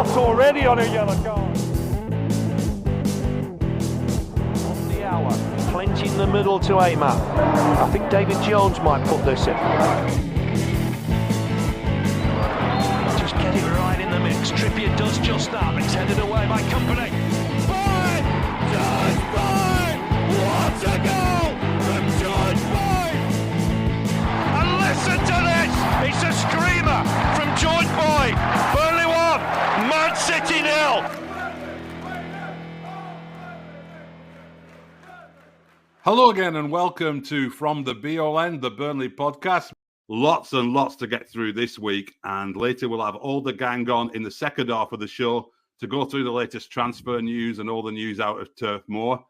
Ross already on a yellow card. On the hour, plenty in the middle to aim at. I think David Jones might put this in. Just get it right in the mix. Trippier does just that. It's headed away by Company. Boyd! George Boyd! What a goal from George Boyd! And listen to this! It's a screamer from George Boyd. Burnley 1, Man City 0. Hello again and welcome to From the BON, the Burnley podcast. Lots and lots to get through this week, and later we'll have all the gang on in the second half of the show to go through the latest transfer news and all the news out of Turf Moor.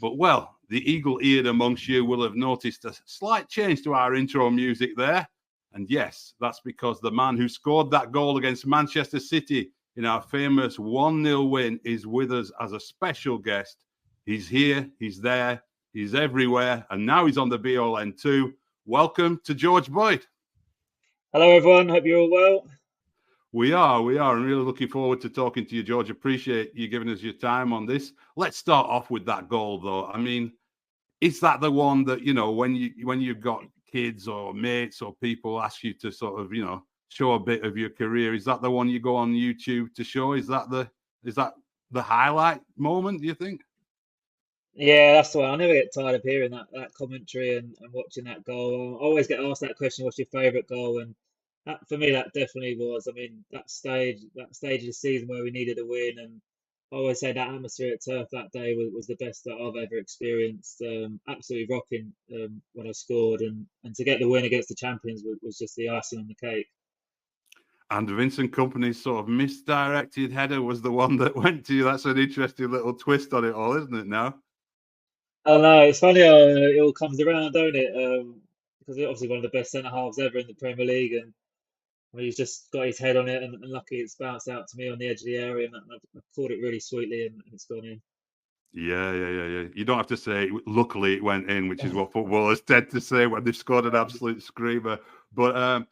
But, well, the eagle-eared amongst you will have noticed a slight change to our intro music there. And yes, that's because the man who scored that goal against Manchester City in our famous 1-0 win is with us as a special guest. He's here, he's there, he's everywhere, and now he's on the BON too. Welcome to George Boyd. Hello, everyone. Hope you're all well. We are. I'm really looking forward to talking to you, George. Appreciate you giving us your time on this. Let's start off with that goal, though. I mean, is that the one that, you know, when you've got kids or mates or people ask you to sort of, you know, show a bit of your career, is that the one you go on YouTube to show? Is that the highlight moment, do you think? Yeah, that's the one. I never get tired of hearing that commentary and watching that goal. I always get asked that question, what's your favourite goal? And that, for me, that definitely was. I mean, that stage of the season where we needed a win, and I always say that atmosphere at Turf that day was the best that I've ever experienced. Absolutely rocking when I scored, and to get the win against the champions was just the icing on the cake. And Vincent Kompany's sort of misdirected header was the one that went to you. That's an interesting little twist on it all, isn't it now? I know, it's funny how it all comes around, don't it? Because he's obviously one of the best centre halves ever in the Premier League, and he's just got his head on it, and lucky it's bounced out to me on the edge of the area, and I caught it really sweetly, and it's gone in. Yeah. You don't have to say, luckily it went in, which is what footballers tend to say when they've scored an absolute screamer. But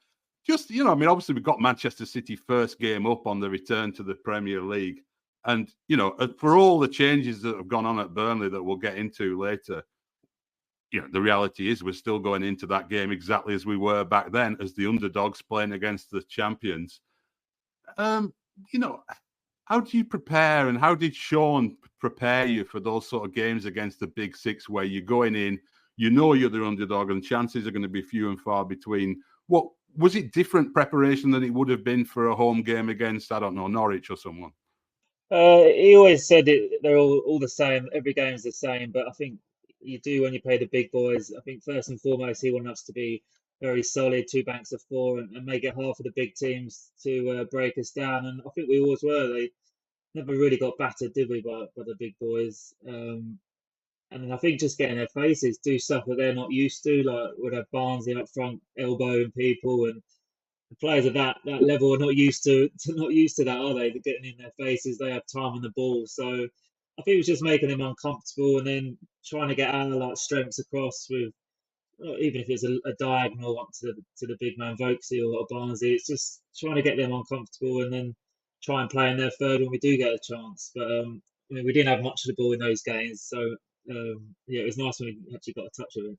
just, you know, I mean, obviously we've got Manchester City first game up on the return to the Premier League. And, you know, for all the changes that have gone on at Burnley that we'll get into later, you know, the reality is we're still going into that game exactly as we were back then, as the underdogs playing against the champions. You know, how do you prepare, and how did Sean prepare you for those sort of games against the Big Six where you're going in, you know you're the underdog and chances are going to be few and far between? What was it different preparation than it would have been for a home game against, I don't know, Norwich or someone? He always said they're all the same. Every game's the same, but I think you do when you play the big boys. I think first and foremost, he wanted us to be very solid, two banks of four, and make it hard for the big teams to break us down. And I think we always were. They never really got battered, did we, by the big boys? And then I think just getting their faces, do stuff that they're not used to, like would have Barnsley up front elbowing people, and the players of that level are not used to that, are they? They're getting in their faces. They have time on the ball, so I think it was just making them uncomfortable, and then trying to get our strengths across with, even if it's a diagonal up to the big man Vokesy or Barnsley. It's just trying to get them uncomfortable, and then try and play in their third when we do get a chance. But I mean, we didn't have much of the ball in those games, so yeah, it was nice when we actually got a touch of it.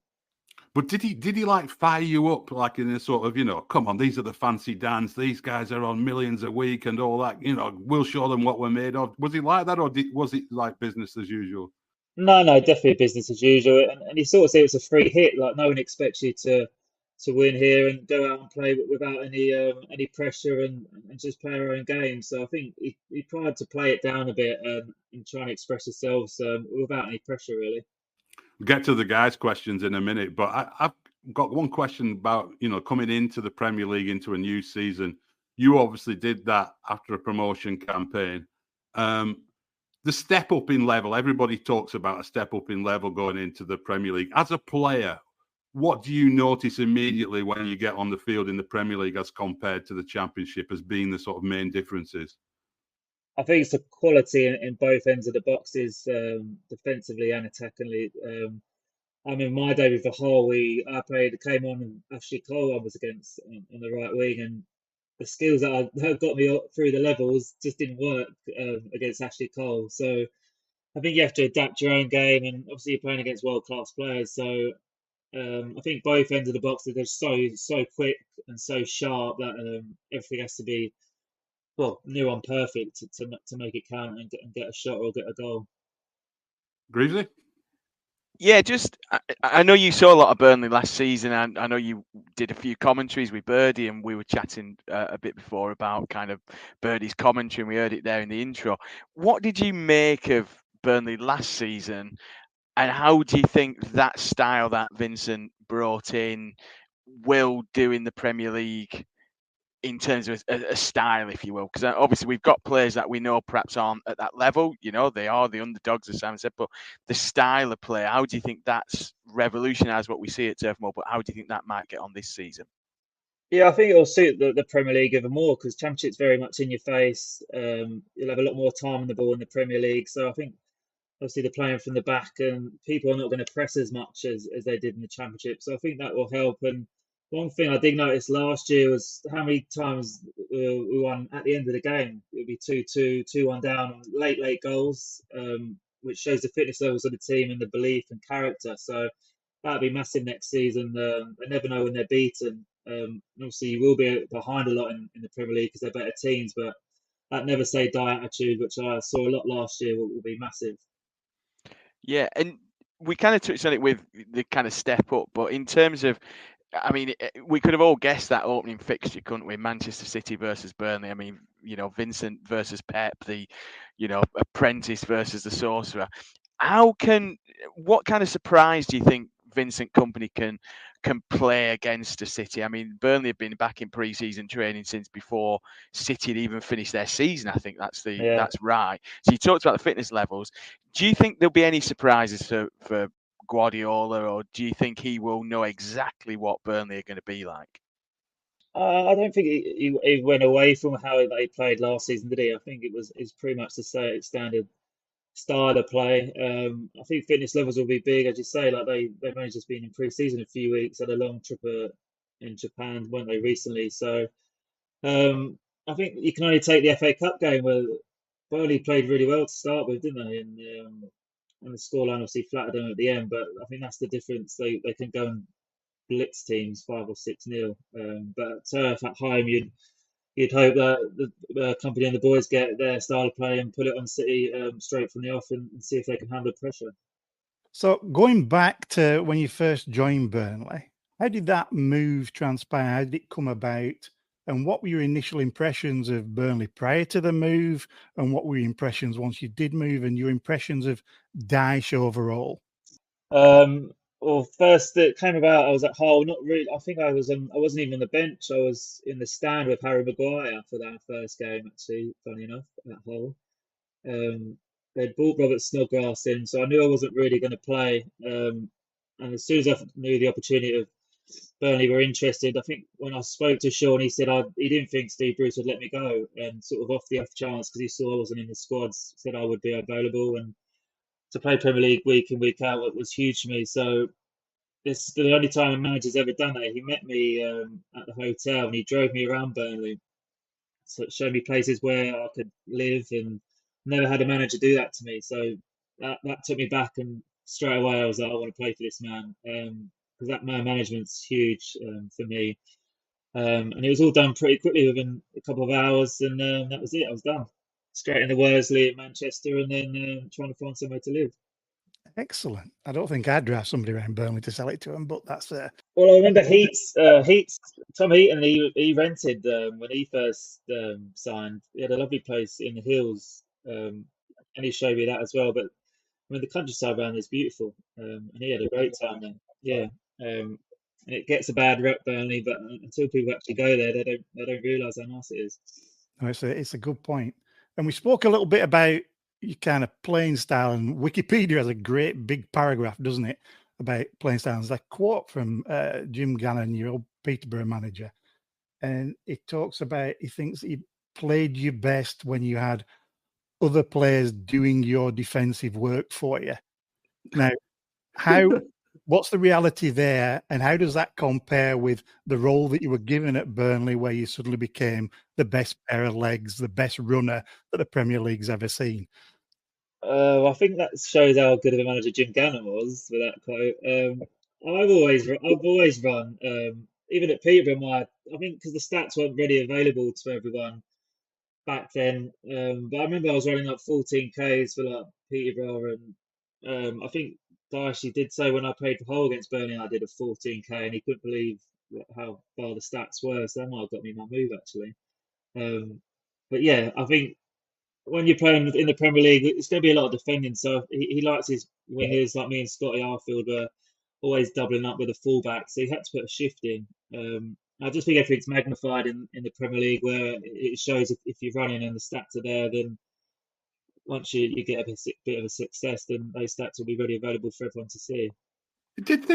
But did he like fire you up, like in a sort of, you know, come on, these are the fancy Dans, these guys are on millions a week and all that, you know, we'll show them what we're made of? Was he like that, or was it like business as usual? No, definitely business as usual. And he sort of said it's a free hit, like no one expects you to win here and go out and play without any pressure and just play our own game. So I think he tried to play it down a bit and try and express ourselves without any pressure, really. We'll get to the guys' questions in a minute, but I've got one question about, you know, coming into the Premier League, into a new season. You obviously did that after a promotion campaign. The step up in level, everybody talks about a step up in level going into the Premier League. As a player, what do you notice immediately when you get on the field in the Premier League as compared to the Championship as being the sort of main differeces? I think it's the quality in both ends of the boxes, defensively and attackingly. I mean, my day with Hull, came on and Ashley Cole I was against on the right wing, and the skills that got me through the levels just didn't work against Ashley Cole. So I think you have to adapt your own game, and obviously you're playing against world-class players. So I think both ends of the box, they're so quick and so sharp that everything has to be near on perfect to make it count and get a shot or get a goal. Greavesy? Yeah, I know you saw a lot of Burnley last season, and I know you did a few commentaries with Birdie, and we were chatting a bit before about kind of Birdie's commentary, and we heard it there in the intro. What did you make of Burnley last season, and how do you think that style that Vincent brought in will do in the Premier League in terms of a style, if you will? Because obviously we've got players that we know perhaps aren't at that level. You know, they are the underdogs, as Simon said, but the style of play, how do you think that's revolutionised what we see at Turf Moor, but how do you think that might get on this season? Yeah, I think it'll suit the Premier League even more because Championship's very much in your face. You'll have a lot more time on the ball in the Premier League. So I think obviously they're playing from the back and people are not going to press as much as they did in the Championship. So I think that will help. And one thing I did notice last year was how many times we won at the end of the game. It would be 2-2, 2-1 down on late goals, which shows the fitness levels of the team and the belief and character. So that'll be massive next season. They never know when they're beaten. And obviously, you will be behind a lot in the Premier League because they're better teams, but that never say die attitude, which I saw a lot last year, will be massive. Yeah, and we kind of touched on it with the kind of step up, but in terms of, I mean, we could have all guessed that opening fixture, couldn't we? Manchester City versus Burnley. I mean, you know, Vincent versus Pep, the, you know, apprentice versus the sorcerer. What kind of surprise do you think Vincent Kompany can play against a City? I mean, Burnley have been back in pre-season training since before City had even finished their season. I think that's right. So you talked about the fitness levels. Do you think there'll be any surprises for Guardiola, or do you think he will know exactly what Burnley are going to be like? I don't think he went away from how they played last season, did he? I think it's pretty much the same standard style of play. I think fitness levels will be big, as you say. Like they've only just been in pre-season a few weeks, had a long trip in Japan, weren't they, recently? So I think you can only take the FA Cup game where Burnley played really well to start with, didn't they? And the scoreline obviously flattered them at the end, but I think that's the difference. They can go and blitz teams 5 or 6-0. But at Turf at home, you'd hope that the Kompany and the boys get their style of play and put it on City straight from the off and see if they can handle pressure. So going back to when you first joined Burnley, how did that move transpire? How did it come about? And what were your initial impressions of Burnley prior to the move? And what were your impressions once you did move, and your impressions of Dyche overall? Well, first it came about, I was at Hull. Not really. I think I wasn't even on the bench. I was in the stand with Harry Maguire for that first game. Actually, funny enough, at Hull. They'd brought Robert Snodgrass in, so I knew I wasn't really going to play. And as soon as I knew the opportunity of Burnley were interested, I think when I spoke to Sean, he said he didn't think Steve Bruce would let me go, and sort of off the off chance because he saw I wasn't in the squads, said I would be available, and to play Premier League week in week out was huge for me. So this is the only time a manager's ever done that. He met me at the hotel and he drove me around Burnley, so it showed me places where I could live, and never had a manager do that to me. So that took me back, and straight away I was like, I want to play for this man, because that man management's huge for me. And it was all done pretty quickly within a couple of hours, and that was it. I was done. Straight into Worsley at Manchester, and then trying to find somewhere to live. Excellent. I don't think I'd drive somebody around Burnley to sell it to them, but that's Well, I remember Tom Heaton, he rented when he first signed. He had a lovely place in the hills, and he showed me that as well. But I mean, the countryside around is beautiful, and he had a great time there. Yeah, and it gets a bad rep, Burnley, but until people actually go there, they don't realise how nice it is. No, it's a good point. And we spoke a little bit about your kind of playing style, and Wikipedia has a great big paragraph, doesn't it, about playing style. There's a quote from Jim Gannon, your old Peterborough manager, and it talks about, he thinks that you played your best when you had other players doing your defensive work for you. Now, how What's the reality there, and how does that compare with the role that you were given at Burnley, where you suddenly became the best pair of legs, the best runner that the Premier League's ever seen? I think that shows how good of a manager Jim Gannon was with that quote. I've always run. Even at Peterborough, I think because the stats weren't ready available to everyone back then. But I remember I was running like 14 Ks for like Peterborough, and I think Dyche did say when I played for Hull against Burnley, I did a 14K, and he couldn't believe how far the stats were. So that might have got me my move actually. But yeah, I think when you're playing in the Premier League, it's going to be a lot of defending. So he likes his wingers like me and Scotty Arfield were always doubling up with a fullback. So he had to put a shift in. I just think everything's magnified in the Premier League, where it shows if you're running and the stats are there, then once you get a bit of a success, then those stats will be ready available for everyone to see. It did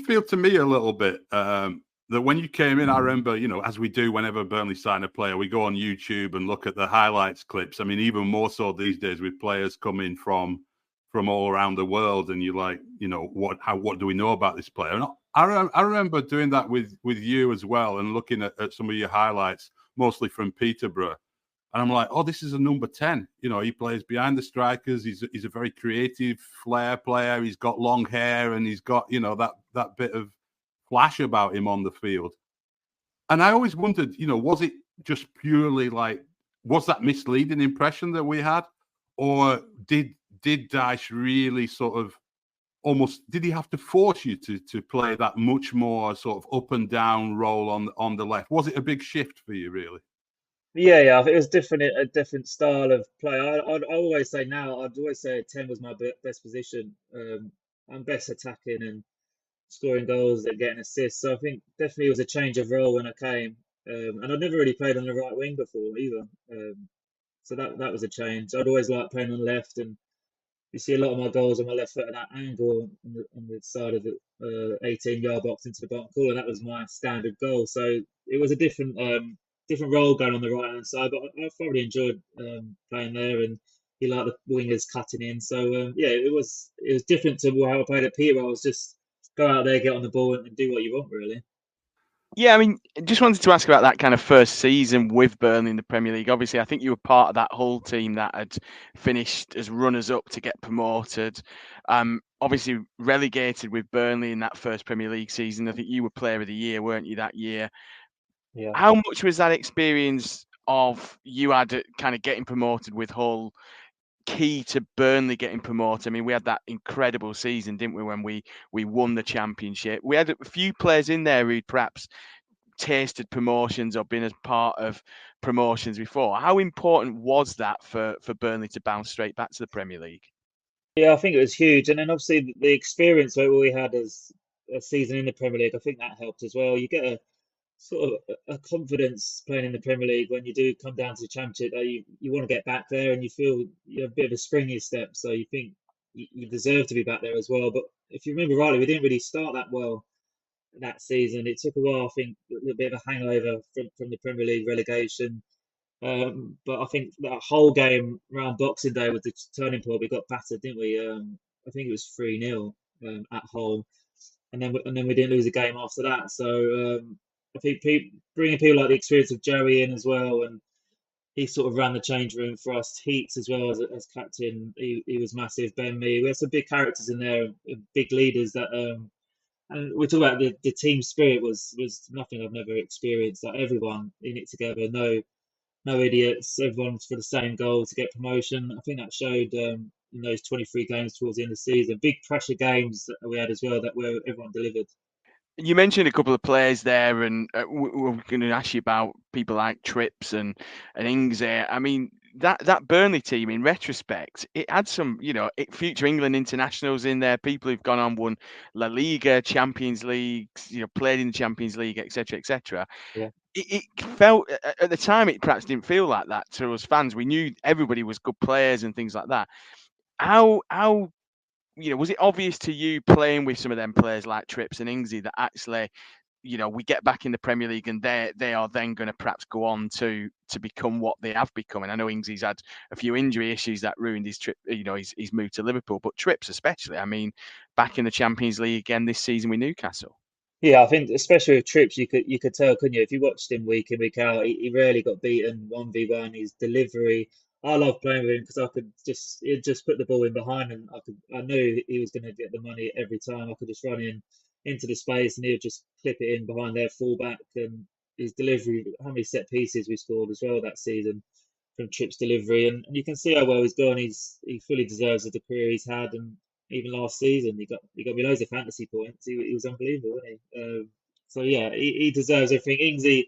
feel to me a little bit that when you came in, I remember, as we do whenever Burnley sign a player, we go on YouTube and look at the highlights clips. I mean, even more so these days with players coming from all around the world, and you're like, what do we know about this player? And I remember doing that with you as well, and looking at some of your highlights, mostly from Peterborough. And I'm like, oh, this is a number 10. He plays behind the strikers. He's a very creative flair player. He's got long hair, and he's got, that bit of flash about him on the field. And I always wondered, was it just purely was that misleading impression that we had? Or did Dyche really sort of did he have to force you to play that much more sort of up and down role on the left? Was it a big shift for you, really? Yeah, I think it was a different style of play. I'd always say 10 was my best position. I'm best attacking and scoring goals and getting assists. So I think definitely it was a change of role when I came. And I'd never really played on the right wing before either. So that was a change. I'd always liked playing on the left, and you see a lot of my goals on my left foot at that angle on the side of the 18-yard box into the bottom corner. That was my standard goal. So it was a different role going on the right hand side, but I thoroughly enjoyed playing there, and you like the wingers cutting in. So it was different to how I played at Peterborough. I was just go out there, get on the ball, and do what you want, really. Yeah, I mean, just wanted to ask about that kind of first season with Burnley in the Premier League. Obviously, I think you were part of that whole team that had finished as runners-up to get promoted. Obviously, relegated with Burnley in that first Premier League season. I think you were Player of the Year, weren't you, that year? Yeah. How much was that experience of you had kind of getting promoted with Hull key to Burnley getting promoted? I mean, we had that incredible season, didn't we, when we won the championship? We had a few players in there who'd perhaps tasted promotions or been as part of promotions before. How important was that for Burnley to bounce straight back to the Premier League? Yeah, I think it was huge. And then obviously the experience that we had as a season in the Premier League, I think that helped as well. You get a sort of a confidence playing in the Premier League when you do come down to the Championship that you want to get back there, and you feel you have a bit of a spring in your step, so you think you deserve to be back there as well. But if you remember rightly, we didn't really start that well that season. It took a while, I think, a little bit of a hangover from the Premier League relegation. But I think that whole game around Boxing Day was the turning point. We got battered, didn't we? I think it was 3-0 at Hull, and then we didn't lose a game after that. So I think bringing people like the experience of Joey in as well, and he sort of ran the change room for us. Heats as well as captain, he was massive. Ben Mee, we had some big characters in there, big leaders that. And we talk about the team spirit was nothing I've never experienced. Like everyone in it together, no idiots, everyone's for the same goal to get promotion. I think that showed in those 23 games towards the end of the season. Big pressure games that we had as well, where everyone delivered. You mentioned a couple of players there, and we're going to ask you about people like Trips and Ings there. I mean, that Burnley team, in retrospect, it had some, future England internationals in there, people who've gone on, won La Liga, Champions League, played in the Champions League, etc., etc. Yeah. It felt at the time, it perhaps didn't feel like that to us fans. We knew everybody was good players and things like that. How was it obvious to you playing with some of them players like Trips and Ingsy that actually we get back in the Premier League and they are then going to perhaps go on to become what they have become. And I know Ingsy's had a few injury issues that ruined his trip, his move to Liverpool, but Trips especially. I mean, back in the Champions League again this season with Newcastle. Yeah, I think especially with Trips, you could tell, couldn't you? If you watched him week in, week out, he rarely got beaten 1v1. His delivery, I love playing with him because he'd just put the ball in behind, and I knew he was going to get the money every time. I could just run into the space, and he would just clip it in behind their fullback. And his delivery, how many set pieces we scored as well that season from Trips' delivery, and you can see how well he's gone. He fully deserves the career he's had, and even last season he got me loads of fantasy points. He was unbelievable, wasn't he? So yeah, he deserves everything. Ingsy,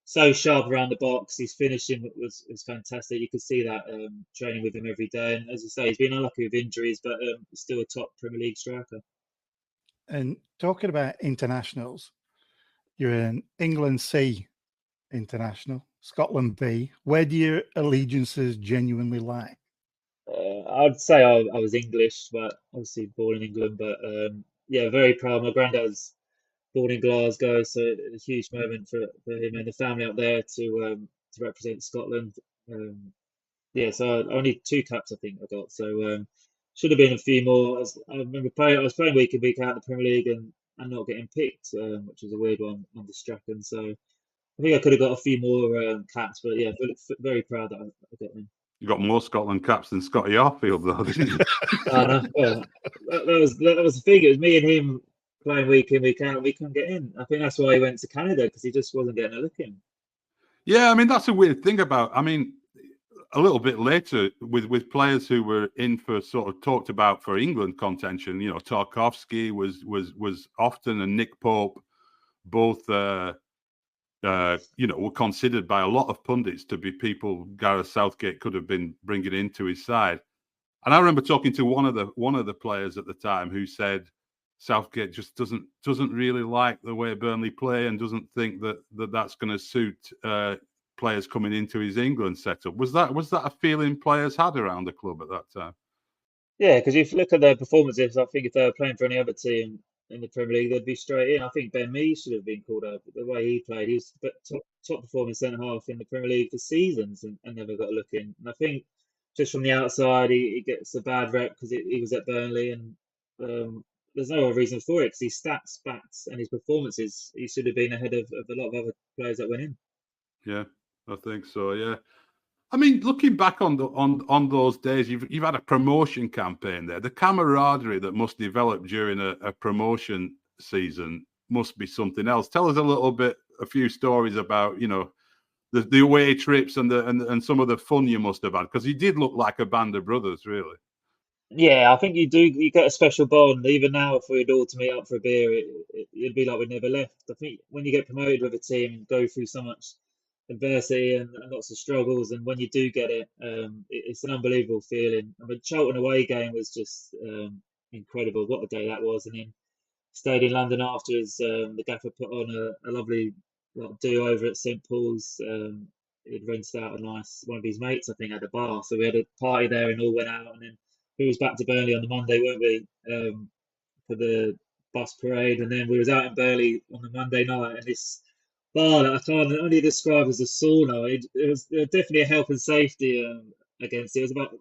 so sharp around the box. His finishing was fantastic. You could see that training with him every day. And as I say, he's been unlucky with injuries, but still a top Premier League striker. And talking about internationals, you're an England C international, Scotland B. Where do your allegiances genuinely lie? I'd say I was English, but obviously born in England. But yeah, very proud. My granddad was born in Glasgow, so a huge moment for him and the family up there to represent Scotland. Yeah, so only 2 caps I think I got. So should have been a few more. I remember I was playing week in, week out in the Premier League and not getting picked, which was a weird one under Strachan. So I think I could have got a few more caps, but yeah, very proud that I got them. You got more Scotland caps than Scotty Arfield, though, didn't you? No. Well, that was the thing. It was me and him playing week in, week out, and we couldn't get in. I think that's why he went to Canada, because he just wasn't getting a look in. Yeah, I mean, that's a weird thing about. I mean, a little bit later with players who were in for sort of talked about for England contention. Tarkowski was often, and Nick Pope, both. Were considered by a lot of pundits to be people Gareth Southgate could have been bringing into his side. And I remember talking to one of the players at the time who said Southgate just doesn't really like the way Burnley play and doesn't think that's going to suit players coming into his England setup. Was that a feeling players had around the club at that time? Yeah, because if you look at their performances, I think if they were playing for any other team in the Premier League, they'd be straight in. I think Ben Mee should have been called up. The way he played, he's top performing centre half in the Premier League for seasons and never got a look in. And I think just from the outside, he gets a bad rep because he was at Burnley, and there's no other reason for it because his stats, and his performances, he should have been ahead of a lot of other players that went in. Yeah, I think so. Yeah. I mean, looking back on those days, you've had a promotion campaign there. The camaraderie that must develop during a promotion season must be something else. Tell us a few stories about the away trips and some of the fun you must have had, because you did look like a band of brothers, really. Yeah, I think you do. You get a special bond. Even now, if we'd all to meet up for a beer, it'd be like we'd never left. I think when you get promoted with a team and go through so much adversity and lots of struggles, and when you do get it, it's an unbelievable feeling. I mean, Charlton away game was just incredible. What a day that was! And then stayed in London afterwards. The gaffer put on a lovely do over at St Paul's. He'd rented out one of his mates, I think, had a bar, so we had a party there and all went out. And then we was back to Burnley on the Monday, weren't we, for the bus parade? And then we was out in Burnley on the Monday night, and this bar that I can't only describe as a sauna. It was definitely a health and safety against it. It was about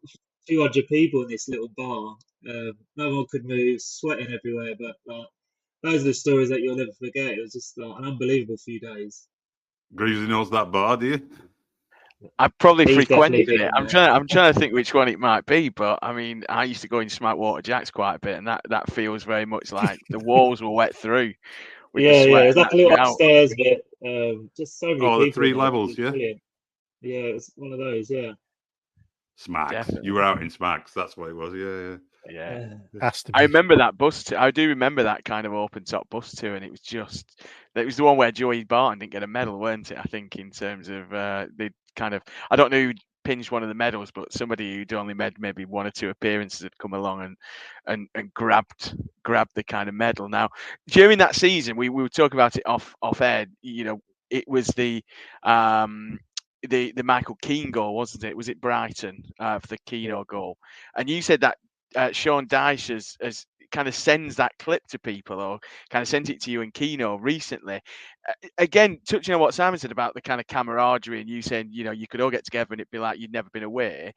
200 people in this little bar. No one could move, sweating everywhere. But those are the stories that you'll never forget. It was just an unbelievable few days. Greasy knows that bar, do you? I've probably He's frequented definitely it. been I'm trying to think which one it might be, but I mean, I used to go in Smackwater Jacks quite a bit, and that feels very much like the walls were wet through. Yeah, it was like a little upstairs bit. Just so many people. The 3 levels, yeah. Brilliant. Yeah, it was one of those. Yeah. Smacks. Definitely. You were out in Smacks. That's what it was. Yeah. Has to be. I remember that bus. I do remember that kind of open top bus too, and it was the one where Joey Barton didn't get a medal, weren't it? I think in terms of they kind of, I don't know who pinched one of the medals, but somebody who'd only made maybe 1 or 2 appearances had come along and grabbed the kind of medal. Now during that season, we were talking about it off air. It was the Michael Keane goal, wasn't it? Was it Brighton for the Keane goal? And you said that Sean Dyche has kind of sends that clip to people, or kind of sent it to you and Keno recently. Again, touching on what Simon said about the kind of camaraderie, and you saying, you know, you could all get together and it'd be like you'd never been away.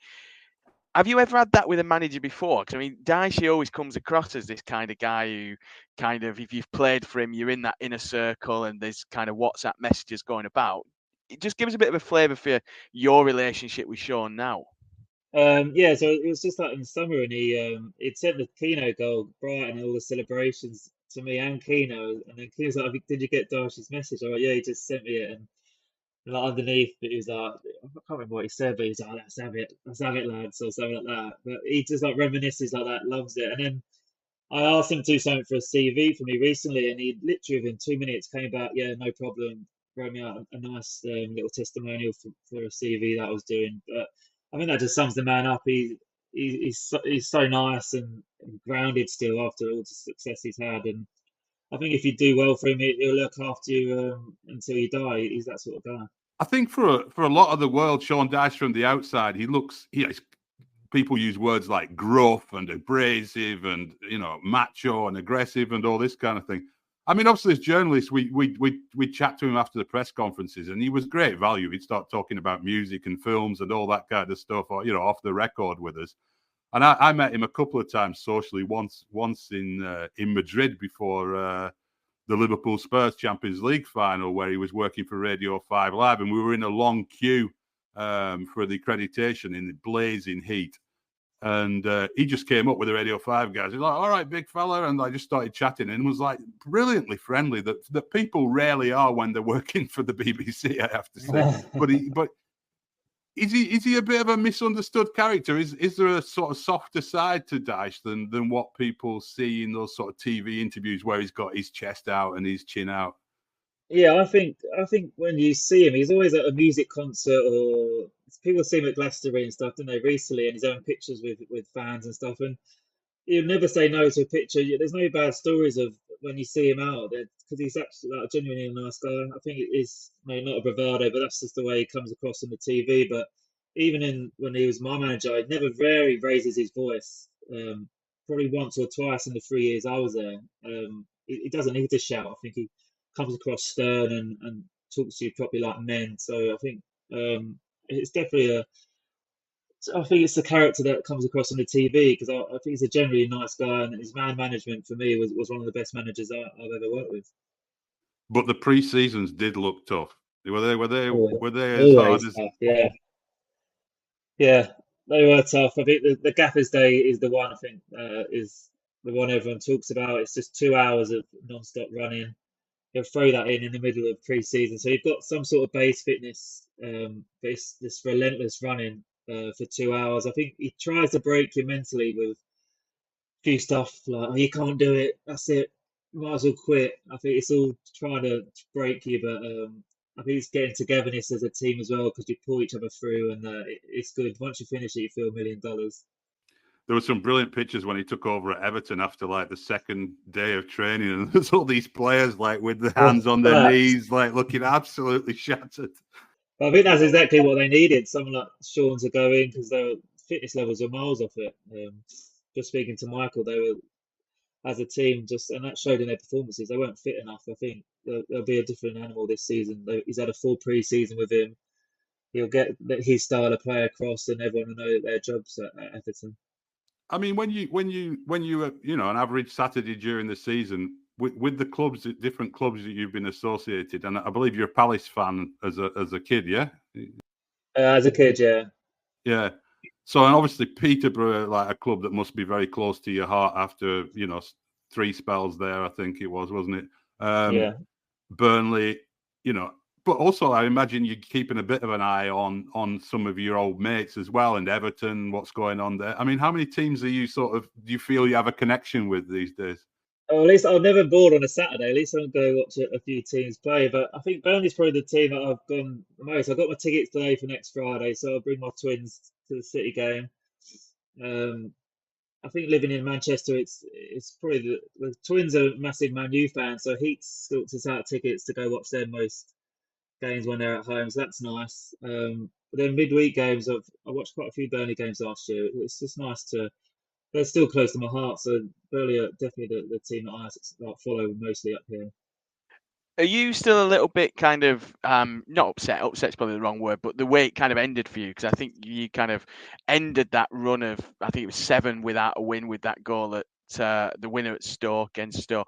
Have you ever had that with a manager before? Because I mean, Dyche always comes across as this kind of guy who kind of, if you've played for him, you're in that inner circle and there's kind of WhatsApp messages going about. It just gives a bit of a flavour for your relationship with Sean now. Yeah, so it was just like in the summer, and he'd sent the Keno goal, Brighton, and all the celebrations to me and Keno, and then Keno's like, "Did you get Dyche's message?" I'm like, "Yeah, he just sent me it," and like underneath, but he was like, I can't remember what he said, but he was like, let's have it, lads," or something like that. But he just like reminisces like that, loves it. And then I asked him to do something for a CV for me recently, and he literally within 2 minutes came back, "Yeah, no problem." Wrote me out a nice little testimonial for a CV that I was doing. But I think that just sums the man up. He's so nice and grounded still after all the success he's had, and I think if you do well for him, he'll look after you until you die. He's that sort of guy. I think for a lot of the world, Sean Dyche from the outside, he looks. People use words like gruff and abrasive and, you know, macho and aggressive and all this kind of thing. I mean, obviously, as journalists, we chat to him after the press conferences, and he was great value. He'd start talking about music and films and all that kind of stuff, or, you know, off the record with us. And I met him a couple of times socially. Once in Madrid before the Liverpool Spurs Champions League final, where he was working for Radio 5 Live, and we were in a long queue for the accreditation in the blazing heat. And he just came up with the Radio 5 guys. He's like, "All right, big fella," and I just started chatting, and was like brilliantly friendly. That people rarely are when they're working for the BBC, I have to say. but is he a bit of a misunderstood character? Is there a sort of softer side to Dyche than what people see in those sort of TV interviews where he's got his chest out and his chin out? Yeah, I think when you see him, he's always at a music concert, or people see him at Glastonbury and stuff, don't they, recently, and his own pictures with fans and stuff. And he'll never say no to a picture. There's no bad stories of when you see him out there, because he's actually like genuinely a nice guy. I think it is, not a bravado, but that's just the way he comes across on the TV. But even when he was my manager, he never very raises his voice. Probably once or twice in the 3 years I was there. He doesn't need to shout. I think he comes across stern and talks to you properly like men. So I think it's definitely I think it's the character that comes across on the TV, because I think he's a generally nice guy, and his man management for me was one of the best managers I've ever worked with. But the pre-seasons did look tough. Were they as hard Always as? tough, yeah. Yeah, they were tough. I think the Gaffers Day is the one, I think, is the one everyone talks about. It's just 2 hours of non-stop running. He'll throw that in the middle of pre-season, so you've got some sort of base fitness, but it's this relentless running for 2 hours. I think he tries to break you mentally with a few stuff like, "Oh, you can't do it. That's it. You might as well quit." I think it's all trying to break you, but I think it's getting togetherness as a team as well, because you pull each other through, and it's good. Once you finish it, you feel $1 million. There were some brilliant pictures when he took over at Everton after like the second day of training, and there's all these players like with their hands on their knees, like looking absolutely shattered. I think that's exactly what they needed. Someone like Sean to go in, because their fitness levels are miles off it. Just speaking to Michael, they were, as a team, and that showed in their performances. They weren't fit enough. I think they'll be a different animal this season. He's had a full pre-season with him. He'll get his style of play across, and everyone will know their jobs at Everton. I mean, when you an average Saturday during the season with the clubs, different clubs that you've been associated, and I believe you're a Palace fan as a kid, yeah? As a kid, yeah. Yeah. So, and obviously Peterborough, like a club that must be very close to your heart after 3 spells there, I think it was, wasn't it? Yeah. Burnley, but also I imagine you're keeping a bit of an eye on some of your old mates as well, and Everton, what's going on there. I mean, how many teams do you feel you have a connection with these days? Oh, at least I'm never bored on a Saturday. At least I'll go watch a few teams play. But I think Burnley's probably the team that I've gone the most. I've got my tickets today for next Friday, so I'll bring my twins to the City game. I think living in Manchester, it's probably the twins are massive Man U fans, so Heats sorts us out tickets to go watch their most games when they're at home, so that's nice. But then midweek games, I watched quite a few Burnley games last year. It's just nice to they're still close to my heart. So Burnley are definitely the team that I follow mostly up here. Are you still a little bit kind of not upset? Upset's probably the wrong word, but the way it kind of ended for you, because I think you kind of ended that run of, I think it was 7 without a win with that goal at the winner at Stoke against Stoke.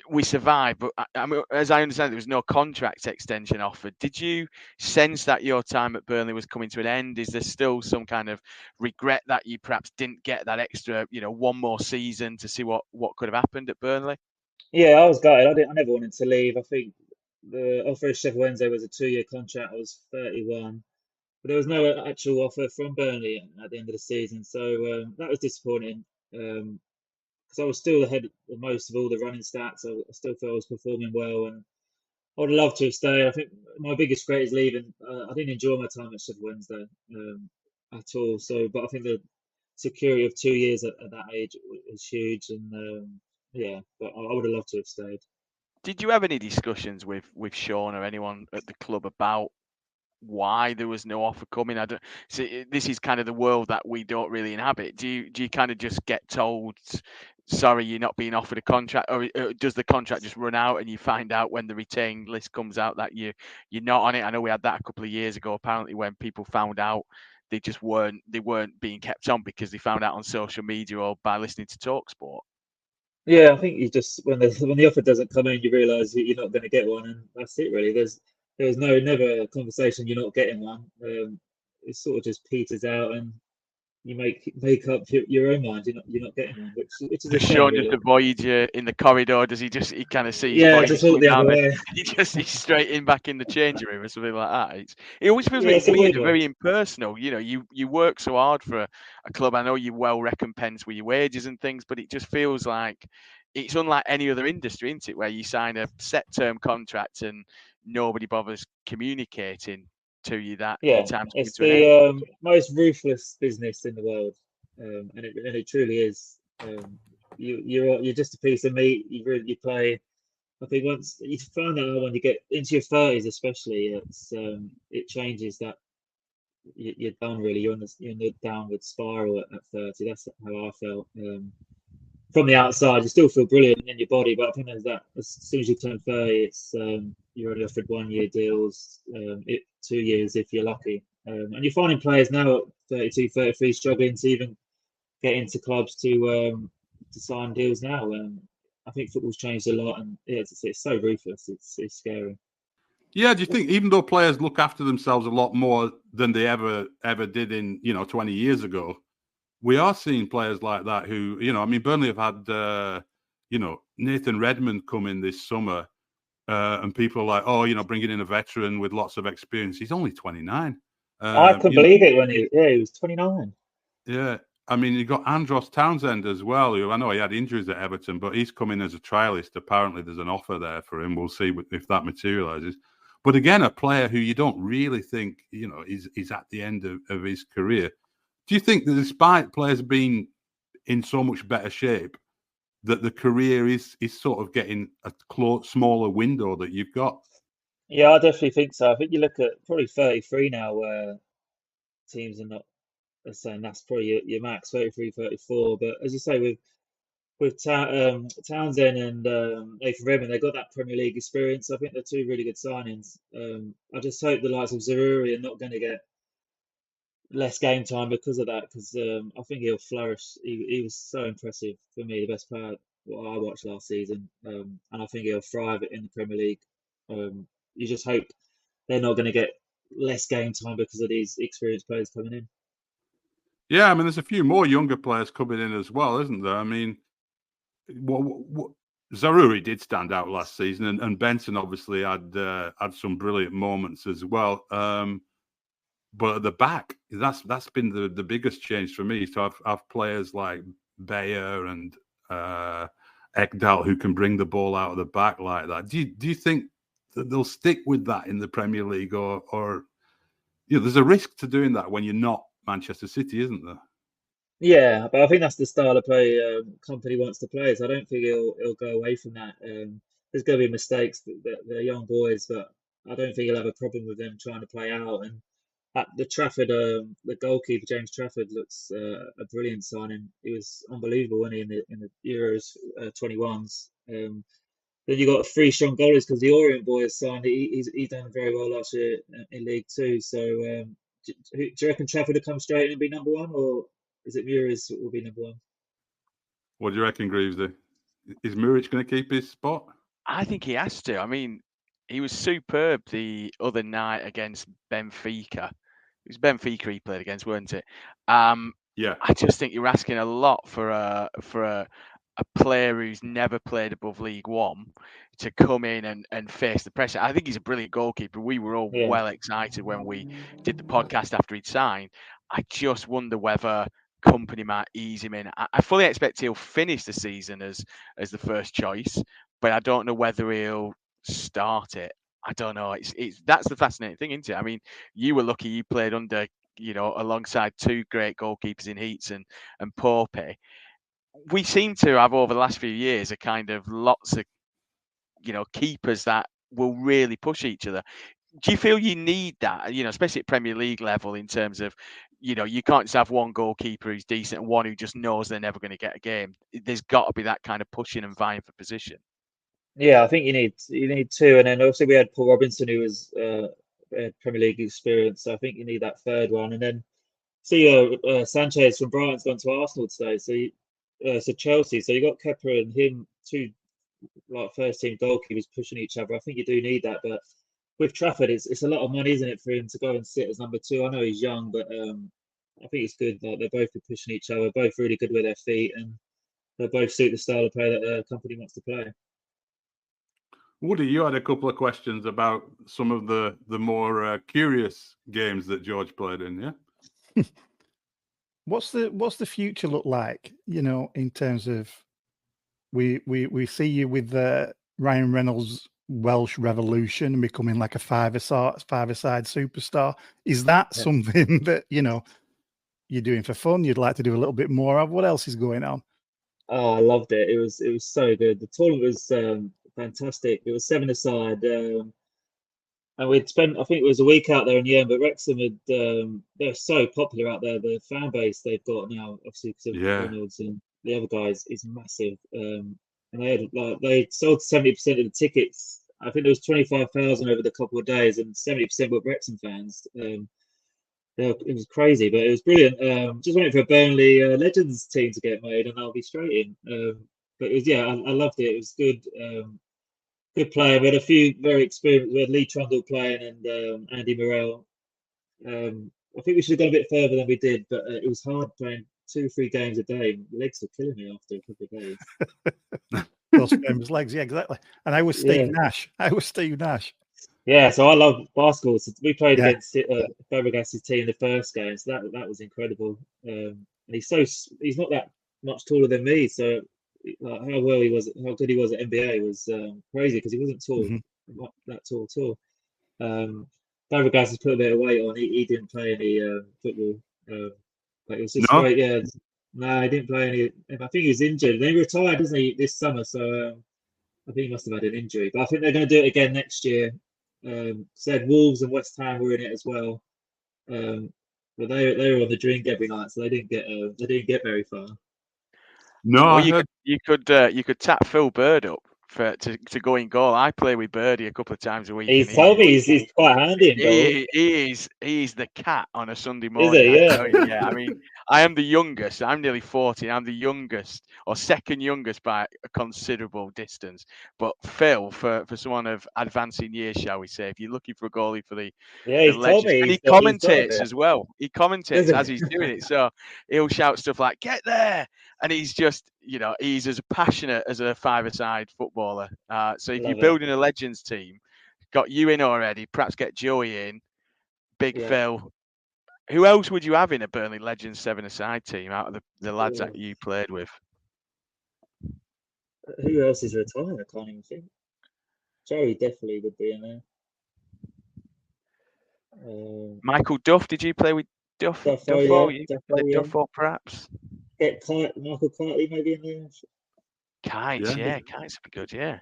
We survived, but I mean, as I understand, there was no contract extension offered. Did you sense that your time at Burnley was coming to an end? Is there still some kind of regret that you perhaps didn't get that extra, one more season to see what could have happened at Burnley? Yeah, I was gutted. I never wanted to leave. I think the offer of Sheffield Wednesday was a 2-year contract. I was 31, but there was no actual offer from Burnley at the end of the season. So that was disappointing. Because I was still ahead of most of all the running stats. I still felt I was performing well, and I would love to have stayed. I think my biggest regret is leaving. I didn't enjoy my time at Sheffield Wednesday at all. So, but I think the security of 2 years at that age is huge, and yeah, but I would have loved to have stayed. Did you have any discussions with Sean or anyone at the club about why there was no offer coming? I don't see. This is kind of the world that we don't really inhabit. Do you kind of just get told, sorry, you're not being offered a contract, or does the contract just run out and you find out when the retained list comes out that you're not on it? I know we had that a couple of years ago, apparently, when people found out they just weren't being kept on because they found out on social media or by listening to TalkSport. Yeah, I think you just when the offer doesn't come in, you realise you're not going to get one, and that's it really. There's never a conversation you're not getting one. It sort of just peters out, and you make up your own mind. You're not getting one, which is a Does shame, Sean really. just avoid you in the corridor? Does he kind of see his Yeah, voice just walk coming the down other there? way. He's straight in back in the changing room or something like that. It always feels a Yeah, bit it's a weird weird and one. very impersonal. You work so hard for a club. I know you're well recompensed with your wages and things, but it just feels like it's unlike any other industry, isn't it? Where you sign a set term contract and nobody bothers communicating to you that your Yeah, time's coming it's to an end. the most ruthless business in the world, and it truly is. You're just a piece of meat. You play. I think once you find out when you get into your 30s, especially, it changes that you're done really. You're in the downward spiral at 30. That's how I felt. From the outside, you still feel brilliant in your body, but I think there's that as soon as you turn 30, it's you're only offered 1-year deals, 2 years if you're lucky. And you're finding players now at 32, 33 struggling to even get into clubs to sign deals now. I think football's changed a lot, and yeah, it's so ruthless. It's scary. Yeah, do you think even though players look after themselves a lot more than they ever did in 20 years ago, we are seeing players like that who I mean, Burnley have had Nathan Redmond come in this summer, and people are like, bringing in a veteran with lots of experience. He's only 29. I couldn't believe it when he was 29. Yeah. I mean, you got Andros Townsend as well, who I know he had injuries at Everton, but he's come in as a trialist. Apparently, there's an offer there for him. We'll see if that materializes. But again, a player who you don't really think, is at the end of his career. Do you think that despite players being in so much better shape, that the career is sort of getting a smaller window that you've got? Yeah, I definitely think so. I think you look at probably 33 now, where teams are not saying that's probably your max 33, 34. But as you say, with Townsend and Nathan Redmond, they got that Premier League experience. I think they're two really good signings. I just hope the likes of Zaroury are not going to get less game time because of that, because I think he'll flourish. He was so impressive for me, the best player what I watched last season, and I think he'll thrive in the Premier League. You just hope they're not going to get less game time because of these experienced players coming in. Yeah, I mean, there's a few more younger players coming in as well, isn't there? I mean, Zaroury did stand out last season, and Benson obviously had some brilliant moments as well. But at the back, that's been the biggest change for me. So I've players like Bayer and Ekdal who can bring the ball out of the back like that. Do you think that they'll stick with that in the Premier League, or there's a risk to doing that when you're not Manchester City, isn't there? Yeah, but I think that's the style of play Company wants to play. So I don't think he'll go away from that. There's going to be mistakes. They're young boys, but I don't think he'll have a problem with them trying to play out. And at the Trafford, the goalkeeper James Trafford looks a brilliant signing. He was unbelievable, wasn't he, in the Euros 21s. Then you got 3 strong goalies because the Orient boy has signed. He's done very well last year in League Two. So do you reckon Trafford will come straight in and be number 1, or is it Mures will be number 1? What do you reckon, Greavesy? Is Muric going to keep his spot? I think he has to. I mean, he was superb the other night against Benfica. It was Benfica he played against, weren't it? Yeah. I just think you're asking a lot for a player who's never played above League One to come in and face the pressure. I think he's a brilliant goalkeeper. We were all well excited when we did the podcast after he'd signed. I just wonder whether Kompany might ease him in. I fully expect he'll finish the season as the first choice, but I don't know whether he'll start it. I don't know. It's that's the fascinating thing, isn't it? I mean, you were lucky you played under, alongside 2 great goalkeepers in Heats and Pope. We seem to have over the last few years a kind of lots of, keepers that will really push each other. Do you feel you need that, especially at Premier League level, in terms of, you can't just have one goalkeeper who's decent and one who just knows they're never going to get a game. There's got to be that kind of pushing and vying for position. Yeah, I think you need 2, and then also we had Paul Robinson, who was Premier League experience. So I think you need that third one, and then Sanchez from Brighton's gone to Arsenal today. So Chelsea. So you got Kepa and him, 2 like first team goalkeepers pushing each other. I think you do need that, but with Trafford, it's a lot of money, isn't it, for him to go and sit as number 2? I know he's young, but I think it's good. Like, they're both pushing each other, both really good with their feet, and they both suit the style of play that the company wants to play. Woody, you had a couple of questions about some of the more curious games that George played in, yeah? What's the future look like? In terms of we see you with Ryan Reynolds' Welsh Revolution and becoming like a five-a-side superstar. Is that something that you're doing for fun? You'd like to do a little bit more of? What else is going on? Oh, I loved it. It was so good. The tournament was fantastic. It was 7-a-side, and we'd spent, I think it was a week out there in the end. But Wrexham they're so popular out there. The fan base they've got now, obviously because of Reynolds and the other guys, is massive. And they sold 70% of the tickets. I think there was 25,000 over the couple of days, and 70% were Wrexham fans. It was crazy, but it was brilliant. Just waiting for a Burnley Legends team to get made, and I'll be straight in. But it was, I loved it. It was good. Good player. We had a few very experienced. We had Lee Trundle playing and Andy Morrell. I think we should have gone a bit further than we did, but it was hard playing 2-3 games a day. My legs were killing me after a couple of days. Those famous legs, yeah, exactly. And I was Steve Nash. Yeah, so I love basketball. So we played against Fabregas' team the first game, so that was incredible. And he's not that much taller than me, so how good he was at NBA was crazy, because he wasn't tall, not that tall at all. Fabregas has put a bit of weight on. He didn't play any football. But it was just great. Yeah, no, he didn't play any. I think he was injured. And he retired, isn't he, this summer? So I think he must have had an injury. But I think they're going to do it again next year. Said Wolves and West Ham were in it as well. But they were on the drink every night, so they didn't get very far. No, well, you could tap Phil Bird up to go in goal. I play with Birdie a couple of times a week. He's told me he's quite handy in goal. He is the cat on a Sunday morning. Is he? Yeah. I mean, I am the youngest. I'm nearly 40. I'm the youngest or second youngest by a considerable distance. But Phil, for someone of advancing years, shall we say, if you're looking for a goalie for the Legends, and he commentates as well. He commentates as he's doing it. So he'll shout stuff like, "Get there!" And he's just, he's as passionate as a five-a-side footballer. So if you're building a Legends team, got you in already, perhaps get Joey in, Phil. Who else would you have in a Burnley Legends 7-a-side team out of the lads that you played with? Who else is retired? I can't even think. Joey definitely would be in there. Michael Duff, did you play with Duff? Duffo, perhaps? Get Michael Cartley maybe in there. Kites would be good, yeah.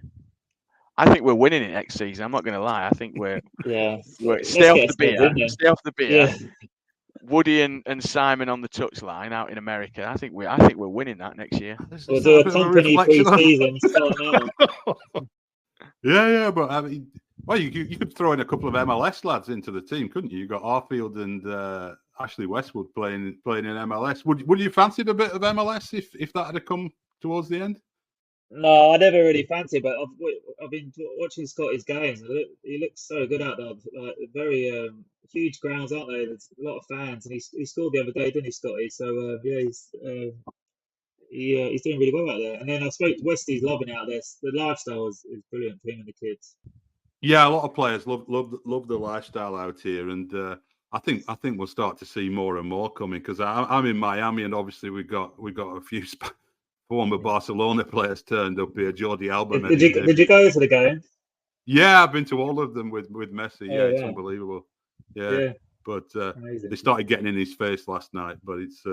I think we're winning it next season. I'm not going to lie. I think we're Let's stay off get the a step in there. Stay off the beer. Yeah. Woody and Simon on the touchline out in America. I think we're winning that next year. We'll do a company pre-season starting out. Yeah, but I mean, well, you could throw in a couple of MLS lads into the team, couldn't you? You got Arfield and Ashley Westwood playing in MLS. Would you fancy a bit of MLS if that had come towards the end? No, I never really fancied, but I've been watching Scotty's games. He looks so good out there. Like very huge grounds, aren't they? There's a lot of fans, and he scored the other day, didn't he, Scotty? So yeah, he's doing really well out there. And then I spoke to Westy's loving it out there. The lifestyle is brilliant for him and the kids. Yeah, a lot of players love the lifestyle out here, and I think we'll start to see more and more coming because I'm in Miami, and obviously we got a few former Barcelona players turned up here. Jordi Alba. Did you go to the game? Yeah, I've been to all of them with Messi. Yeah, it's wow. unbelievable. Yeah. But Amazing. they started getting in his face last night, but it's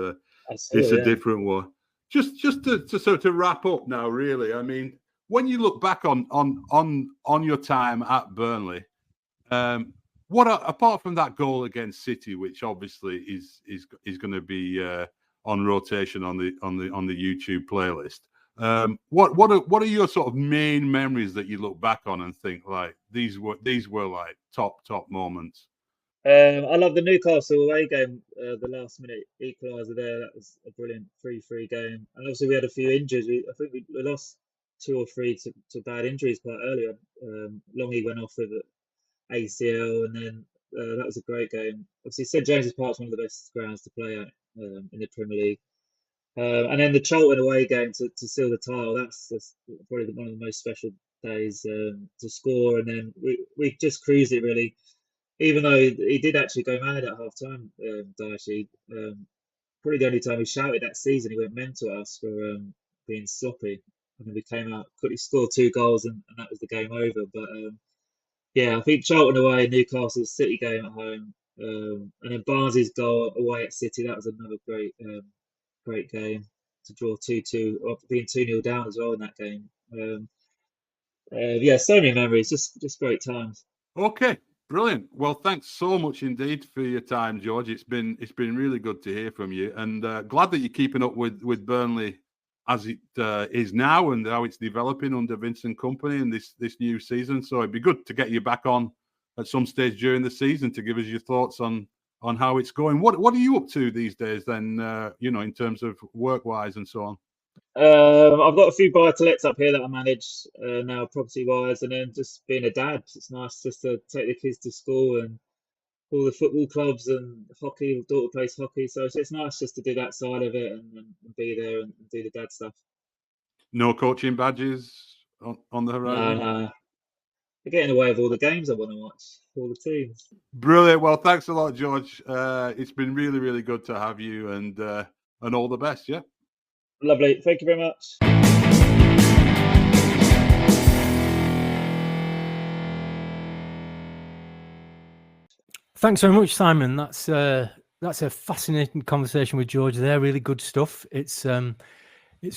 Absolutely, a different one. Just to wrap up now, really. I mean, when you look back on your time at Burnley, apart from that goal against City, which obviously is going to be on rotation on the YouTube playlist. What are your sort of main memories that you look back on and think like these were like top moments? I love the Newcastle away game, the last minute equaliser there. That was a brilliant 3-3 game. And obviously we had a few injuries. I think we lost 2 or 3 to bad injuries quite earlier. Longy went off with ACL, and then that was a great game. Obviously St James's Park's one of the best grounds to play at in the Premier League. And then the Charlton away game to seal the title, that's probably one of the most special days to score. And then we just cruised it really. Even though he did actually go mad at half time, Daishi, probably the only time he shouted that season. He went mental at us for being sloppy. And then we came out, quickly scored 2 goals, and that was the game over. But yeah, I think Charlton away, Newcastle City game at home, and then Barnes' goal away at City, that was another great game to draw 2-2, or being 2-0 down as well in that game. Yeah, so many memories, just great times. Okay. Brilliant. Well, thanks so much indeed for your time, George. It's been really good to hear from you, and glad that you're keeping up with Burnley as it is now and how it's developing under Vincent Kompany and this new season. So it'd be good to get you back on at some stage during the season to give us your thoughts on how it's going. What are you up to these days then? In terms of work wise and so on. I've got a few buy-to-lets up here that I manage now, property-wise, and then just being a dad. It's nice just to take the kids to school and all the football clubs and hockey. Daughter plays hockey, so it's nice just to do that side of it and be there and do the dad stuff. No coaching badges on the horizon? No. We're getting away with all the games I want to watch, all the teams. Brilliant. Well, thanks a lot, George. It's been really, really good to have you, and all the best, yeah? Lovely. Thank you very much. Thanks very much, Simon. That's a fascinating conversation with George there. Really good stuff. It's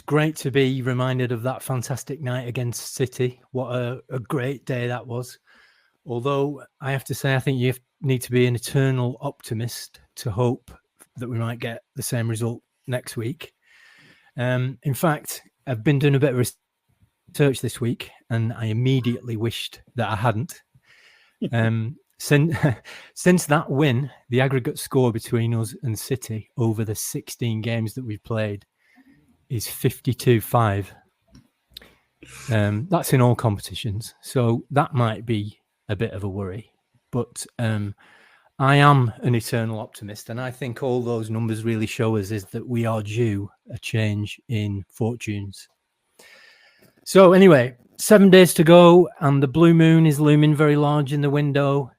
great to be reminded of that fantastic night against City. What a great day that was. Although I have to say, I think you need to be an eternal optimist to hope that we might get the same result next week. In fact, I've been doing a bit of research this week, and I immediately wished that I hadn't. Since that win, the aggregate score between us and City over the 16 games that we've played is 52-5. That's in all competitions, so that might be a bit of a worry. But I am an eternal optimist, and I think all those numbers really show us is that we are due a change in fortunes. So anyway, 7 days to go, and the blue moon is looming very large in the window,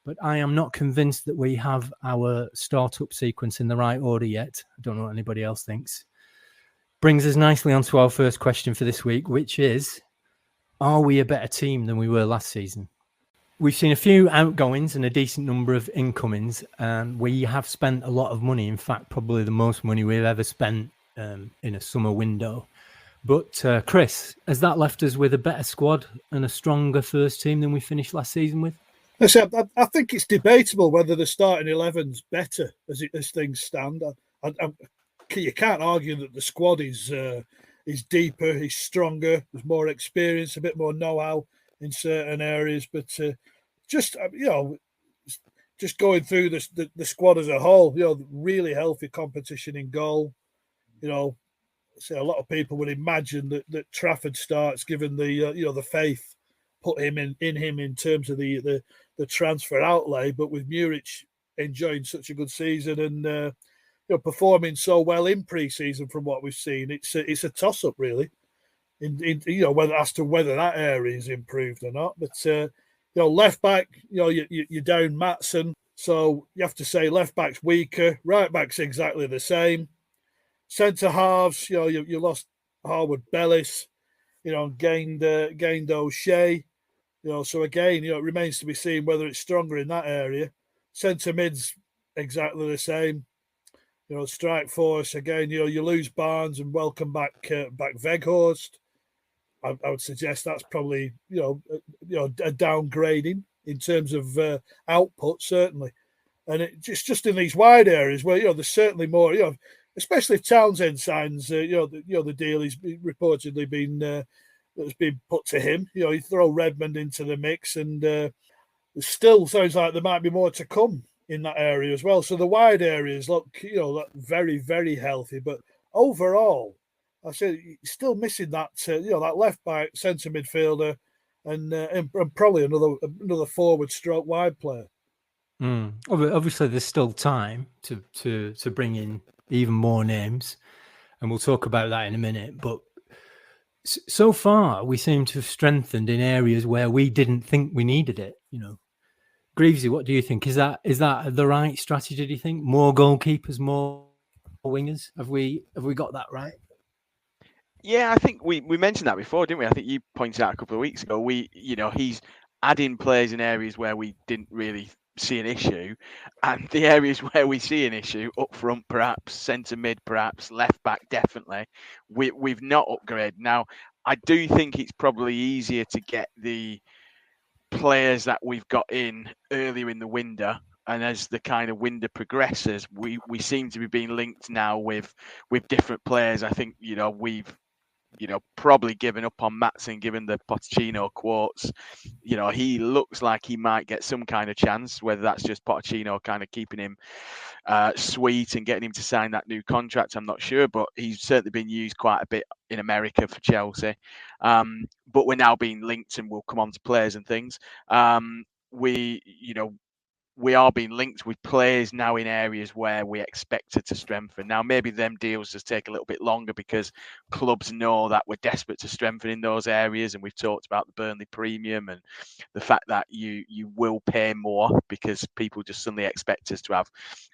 but I am not convinced that we have our startup sequence in the right order yet. I don't know what anybody else thinks. Brings us nicely onto our first question for this week, which is, are we a better team than we were last season? We've seen a few outgoings and a decent number of incomings, and we have spent a lot of money. In fact, probably the most money we've ever spent in a summer window. But Chris, has that left us with a better squad and a stronger first team than we finished last season with? I think it's debatable whether the starting 11's better as things stand. You can't argue that the squad is deeper, is stronger, there's more experience, a bit more know-how in certain areas. But just going through the squad as a whole, really healthy competition in goal. So a lot of people would imagine that Trafford starts, given the faith put him in him in terms of the transfer outlay. But with Muric enjoying such a good season and performing so well in pre-season from what we've seen, it's a toss-up really. Whether that area is improved or not. But left back, you're down Maatsen, so you have to say left back's weaker, right back's exactly the same. Centre halves, you lost Harwood Bellis, gained O'Shea. So again, it remains to be seen whether it's stronger in that area. Centre mid's exactly the same. Strike force again. You lose Barnes and welcome back Weghorst. I would suggest that's probably a downgrading in terms of output certainly, and it's just in these wide areas where there's certainly more. Especially if Townsend signs. The deal is reportedly that's been put to him. You throw Redmond into the mix, and it still sounds like there might be more to come in that area as well. So the wide areas look very, very healthy, but overall, I said still missing that that left back, centre midfielder, and probably another forward stroke wide player. Obviously, there's still time to bring in even more names, and we'll talk about that in a minute. But so far, we seem to have strengthened in areas where we didn't think we needed it. Greavesy, what do you think? Is that the right strategy? Do you think more goalkeepers, more wingers? Have we got that right? Yeah, I think we mentioned that before, didn't we? I think you pointed out a couple of weeks ago. He's adding players in areas where we didn't really see an issue, and the areas where we see an issue, up front perhaps, centre mid perhaps, left back definitely, we've not upgraded. Now, I do think it's probably easier to get the players that we've got in earlier in the window, and as the kind of window progresses, we seem to be being linked now with different players. I think we've probably given up on Maatsen, given the Pochettino quotes. He looks like he might get some kind of chance, whether that's just Pochettino kind of keeping him sweet and getting him to sign that new contract, I'm not sure, but he's certainly been used quite a bit in America for Chelsea. But we're now being linked, and we'll come on to players and things. We are being linked with players now in areas where we expected to strengthen. Now, maybe them deals just take a little bit longer because clubs know that we're desperate to strengthen in those areas. And we've talked about the Burnley premium and the fact that you will pay more because people just suddenly expect us to have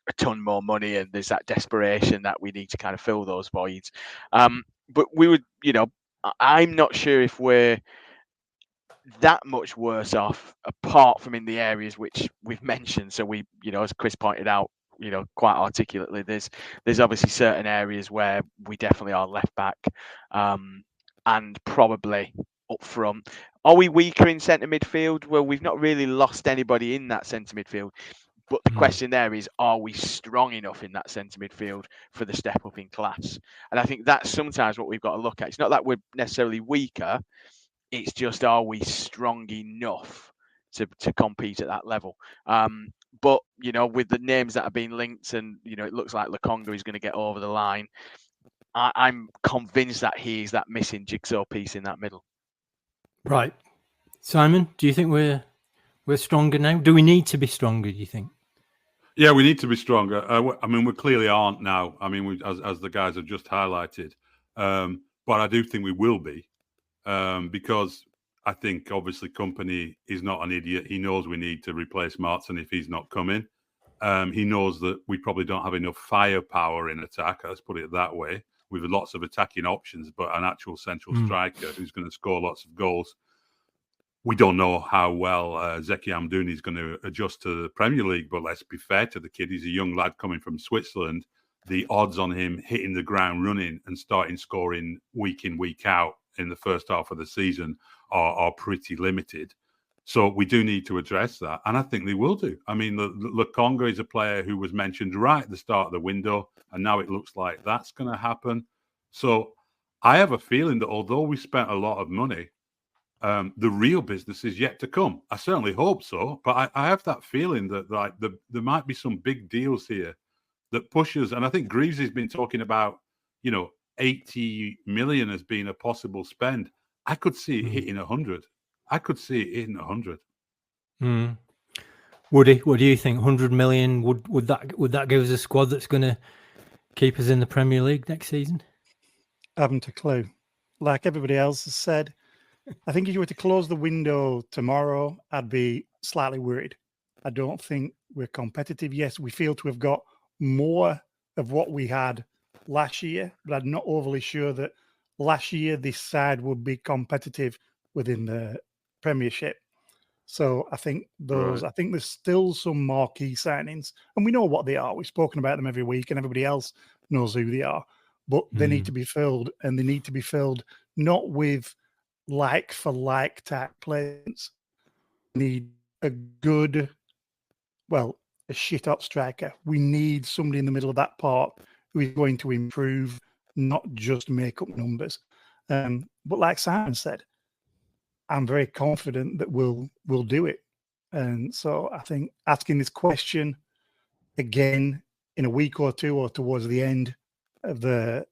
a ton more money. And there's that desperation that we need to kind of fill those voids. But we would, I'm not sure if we're that much worse off apart from in the areas which we've mentioned. So we, as Chris pointed out, quite articulately, there's obviously certain areas where we definitely are left back and probably up front. Are we weaker in centre midfield? Well, we've not really lost anybody in that centre midfield. But the question there is, are we strong enough in that centre midfield for the step up in class? And I think that's sometimes what we've got to look at. It's not that we're necessarily weaker. It's just, are we strong enough to compete at that level? But, with the names that have been linked and, it looks like Lokonga is going to get over the line, I'm convinced that he is that missing jigsaw piece in that middle. Right. Simon, do you think we're stronger now? Do we need to be stronger, do you think? Yeah, we need to be stronger. We clearly aren't now. As the guys have just highlighted. But I do think we will be. Because I think obviously Kompany is not an idiot. He knows we need to replace Maatsen if he's not coming. He knows that we probably don't have enough firepower in attack, let's put it that way, with lots of attacking options, but an actual central striker who's going to score lots of goals. We don't know how well Zeki Amdouni is going to adjust to the Premier League, but let's be fair to the kid. He's a young lad coming from Switzerland the odds on him hitting the ground running and starting scoring week in, week out in the first half of the season are pretty limited. So we do need to address that. And I think they will do. I mean, Lokonga is a player who was mentioned right at the start of the window, and now it looks like that's going to happen. So I have a feeling that although we spent a lot of money, the real business is yet to come. I certainly hope so, but I have that feeling that like there might be some big deals here that pushes. And I think Greaves has been talking about, 80 million as being a possible spend. I could see it hitting 100. I could see it hitting 100. Woody, what do you think? 100 million, would that give us a squad that's going to keep us in the Premier League next season? I haven't a clue. Like everybody else has said, I think if you were to close the window tomorrow, I'd be slightly worried. I don't think we're competitive. Yes, we feel to have got more of what we had last year, but I'm not overly sure that last year this side would be competitive within the Premiership. So I think I think there's still some marquee signings, and we know what they are. We've spoken about them every week, and everybody else knows who they are. But they need to be filled, and they need to be filled not with like for like type players. We need a good, a shit hot striker. We need somebody in the middle of that part who is going to improve, not just make up numbers. But like Simon said, I'm very confident that we'll do it. And so I think asking this question again in a week or two or towards the end of the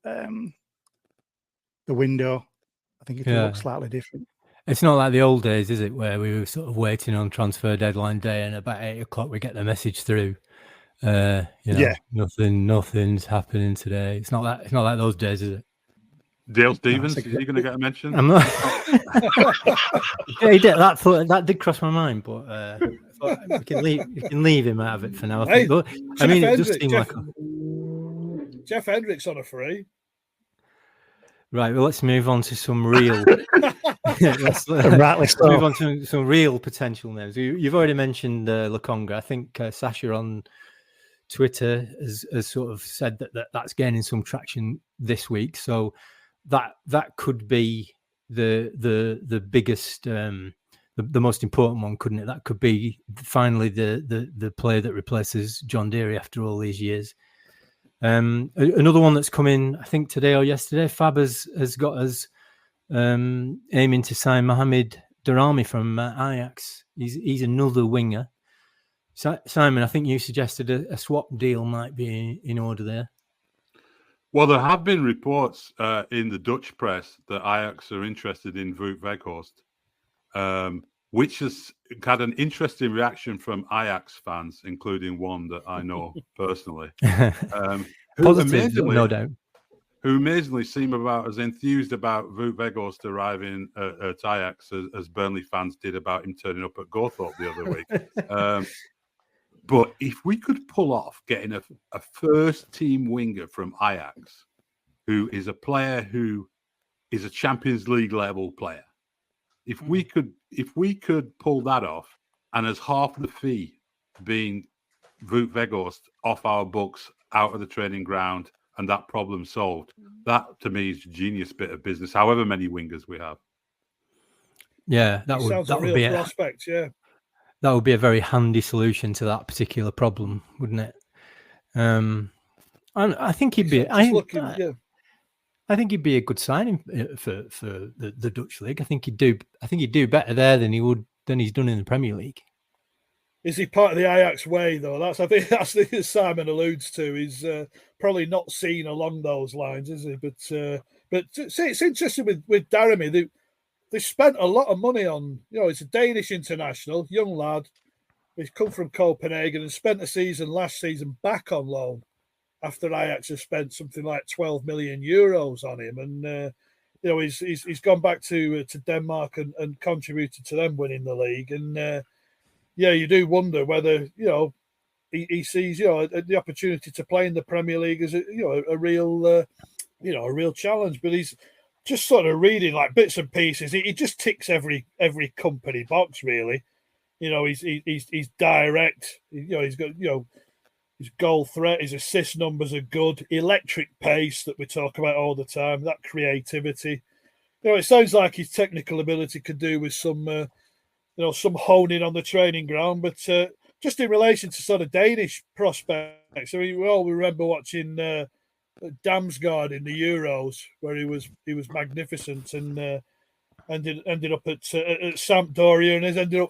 window, I think it will look slightly different. It's not like the old days, is it, where we were sort of waiting on transfer deadline day and about 8 o'clock we get the message through. Nothing's happening today. It's not like those days, is it? Dale Stevens, is he going to get a mention? I'm not. Yeah, he did. That did cross my mind, but we can leave him out of it for now. I think. But, it does seem like Jeff Hendrick's on a free. Right, well, let's move on to some real. let's move on to some real potential names. You've already mentioned Lokonga. I think Sasha on Twitter has sort of said that's gaining some traction this week. So that could be the biggest, the most important one, couldn't it? That could be finally the player that replaces John Deary after all these years. Another one that's come in, I think today or yesterday, Fab has got us aiming to sign Mohamed Daramy from Ajax. He's another winger. Simon, I think you suggested a swap deal might be in order there. Well, there have been reports in the Dutch press that Ajax are interested in Wout Weghorst, which has had an interesting reaction from Ajax fans, including one that I know personally. Positive, no doubt. Who amazingly seem about as enthused about Wout Weghorst arriving at Ajax as Burnley fans did about him turning up at Gawthorpe the other week. But if we could pull off getting a first-team winger from Ajax, who is a player who is a Champions League level player, if we could pull that off, and as half the fee being Wout Weghorst off our books, out of the training ground, and that problem solved, that to me is a genius bit of business. However many wingers we have, that would be a prospect. That would be a very handy solution to that particular problem, wouldn't it? And I think he'd be. I think he'd be a good signing for the Dutch league. I think he'd do better there than he's done in the Premier League. Is he part of the Ajax way though? I think that's the Simon alludes to. He's probably not seen along those lines, is he? But it's interesting with Daramy. They spent a lot of money on, he's a Danish international, young lad. He's come from Copenhagen and spent a season last season back on loan after Ajax have spent something like 12 million euros on him. And, he's gone back to Denmark and contributed to them winning the league. And, you do wonder whether, he sees, the opportunity to play in the Premier League as a real challenge. But he's just sort of reading like bits and pieces. He just ticks every company box, really. He's direct. He's got His goal threat, his assist numbers are good. Electric pace that we talk about all the time. That creativity. It sounds like his technical ability could do with some, some honing on the training ground. But just in relation to sort of Danish prospects, I mean, we all remember watching Damsgaard in the Euros, where he was magnificent and ended up at Sampdoria and has ended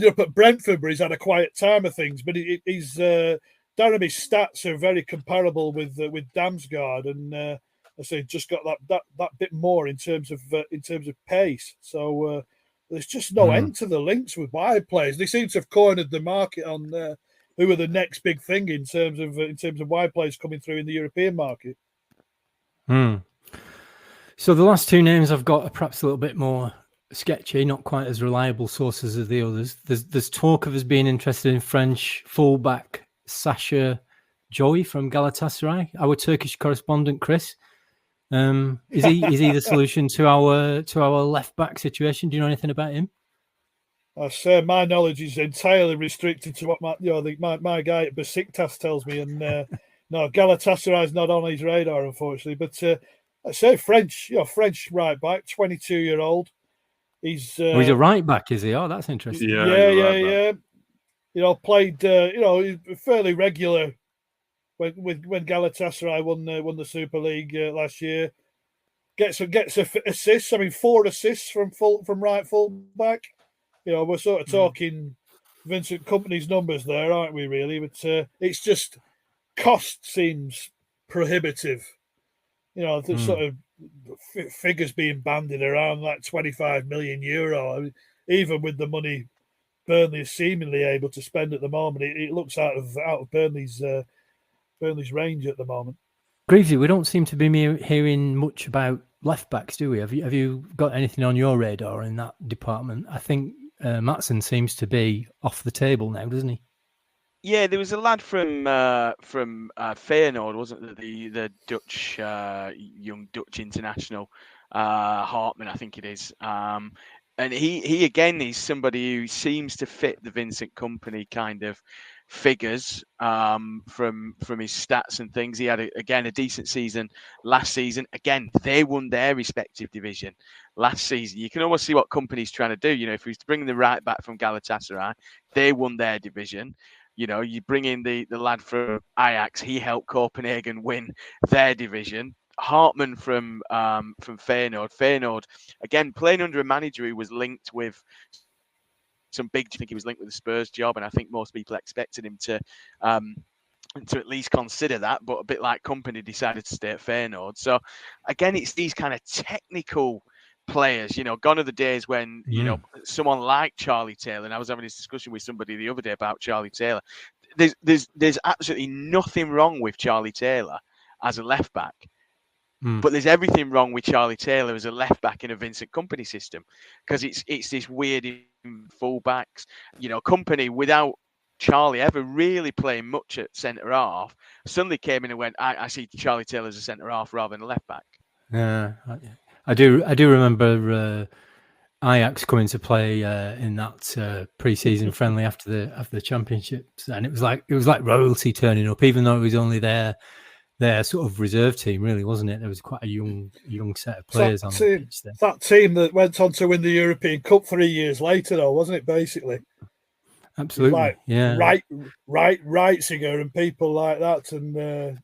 up at Brentford, where he's had a quiet time of things. But he's Darami's stats are very comparable with Damsgaard, and I say just got that bit more in terms of pace. So there's just no end to the links with wide players. They seem to have cornered the market on who are the next big thing in terms of wide players coming through in the European market. So the last two names I've got are perhaps a little bit more sketchy, not quite as reliable sources as the others. There's talk of us being interested in French fullback Sasha Joy from Galatasaray. Our Turkish correspondent Chris, is he the solution to our left back situation? Do you know anything about him? I say my knowledge is entirely restricted to what my guy at Besiktas tells me, and no, Galatasaray is not on his radar, unfortunately. But I say French right back, 22-year-old. He's he's a right back, is he? Oh, that's interesting. Yeah. Played fairly regular when Galatasaray won the Super League last year. Gets assists. I mean, 4 assists from right full back. We're sort of talking Vincent Kompany's numbers there, aren't we? Really, but it's just cost seems prohibitive. The sort of figures being bandied around like 25 million euro. I mean, even with the money Burnley is seemingly able to spend at the moment, it looks out of Burnley's range at the moment. Greavesy, we don't seem to be hearing much about left backs, do we? Have you got anything on your radar in that department? I think Maatsen seems to be off the table now, doesn't he? Yeah, there was a lad from Feyenoord, wasn't there? The Dutch young Dutch international, Hartman, I think it is. And he again is somebody who seems to fit the Vincent Kompany kind of figures from his stats and things. He had a decent season last season. Again, they won their respective division last season. You can almost see what Kompany's trying to do. If he's bringing the right back from Galatasaray, they won their division. You bring in the lad from Ajax. He helped Copenhagen win their division. Hartman from Feyenoord. Feyenoord, again, playing under a manager who was linked with some big. I think he was linked with the Spurs job, and I think most people expected him to at least consider that. But a bit like Kompany decided to stay at Feyenoord. So again, it's these kind of technical players, gone are the days when someone like Charlie Taylor, and I was having this discussion with somebody the other day about Charlie Taylor. There's absolutely nothing wrong with Charlie Taylor as a left back, but there's everything wrong with Charlie Taylor as a left back in a Vincent Kompany system, because it's this weird fullbacks. Kompany without Charlie ever really playing much at centre half suddenly came in and went, I see Charlie Taylor as a centre half rather than a left back. Yeah. I do remember Ajax coming to play in that pre-season friendly after the championships, and it was like royalty turning up, even though it was only their sort of reserve team, really, wasn't it? There was quite a young set of players on the pitch there. That team that went on to win the European Cup 3 years later, though, wasn't it? Basically, absolutely, yeah. Reitziger and people like that, and.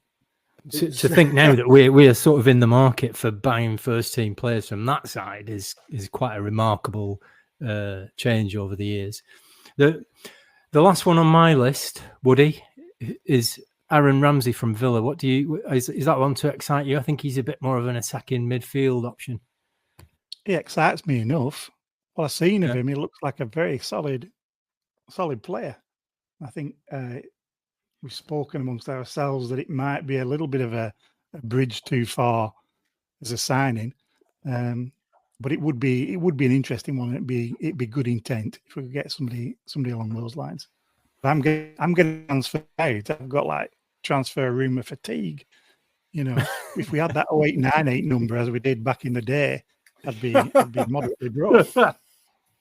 To think now that we are sort of in the market for buying first team players from that side is quite a remarkable change over the years. The last one on my list, Woody, is Aaron Ramsey from Villa. What is that one to excite you? I think he's a bit more of an attacking midfield option. He excites me enough. What I've seen of him, he looks like a very solid player. I think we've spoken amongst ourselves that it might be a little bit of a bridge too far as a signing, but it would be an interesting one. It'd be good intent if we could get somebody along those lines. But I'm getting transfer out. I've got like transfer rumor fatigue. If we had that 0898 number as we did back in the day, I'd be moderately broke.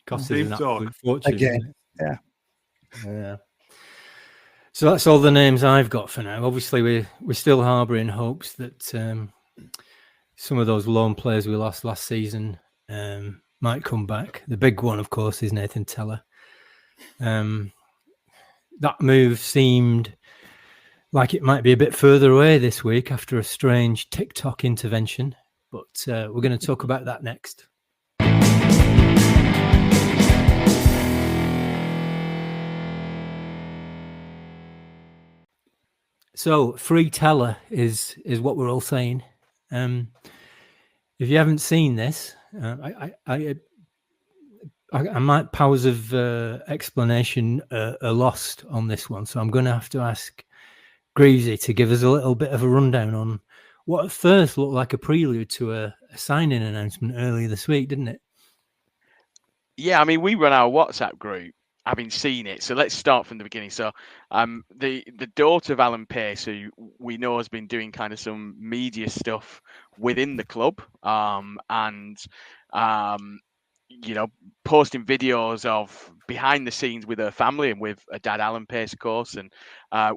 Cost us an absolute fortune again. Yeah. So that's all the names I've got for now. Obviously, we're still harbouring hopes that some of those loan players we lost last season might come back. The big one, of course, is Nathan Teller. That move seemed like it might be a bit further away this week after a strange TikTok intervention, but we're going to talk about that next. So, free Teller is what we're all saying. If you haven't seen this, I might powers of explanation are lost on this one, so I'm going to have to ask Greavesy to give us a little bit of a rundown on what at first looked like a prelude to a signing announcement earlier this week, didn't it? Yeah, I mean, we run our WhatsApp group, having seen it. So let's start from the beginning. So the daughter of Alan Pace, who we know has been doing kind of some media stuff within the club, and you know, posting videos of behind the scenes with her family and with her dad Alan Pace, of course, and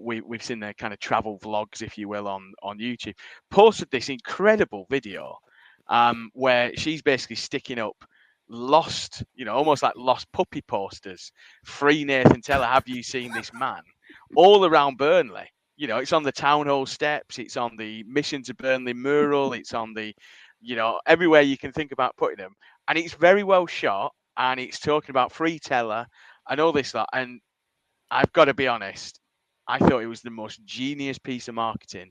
we've seen their kind of travel vlogs, if you will, on YouTube. Posted this incredible video where she's basically sticking up lost, you know, almost like lost puppy posters. Free Nathan Teller, have you seen this man? All around Burnley. You know, it's on the town hall steps, it's on the Mission to Burnley mural, it's on the, you know, everywhere you can think about putting them. And it's very well shot, and it's talking about free Teller and all this lot. And I've got to be honest, I thought it was the most genius piece of marketing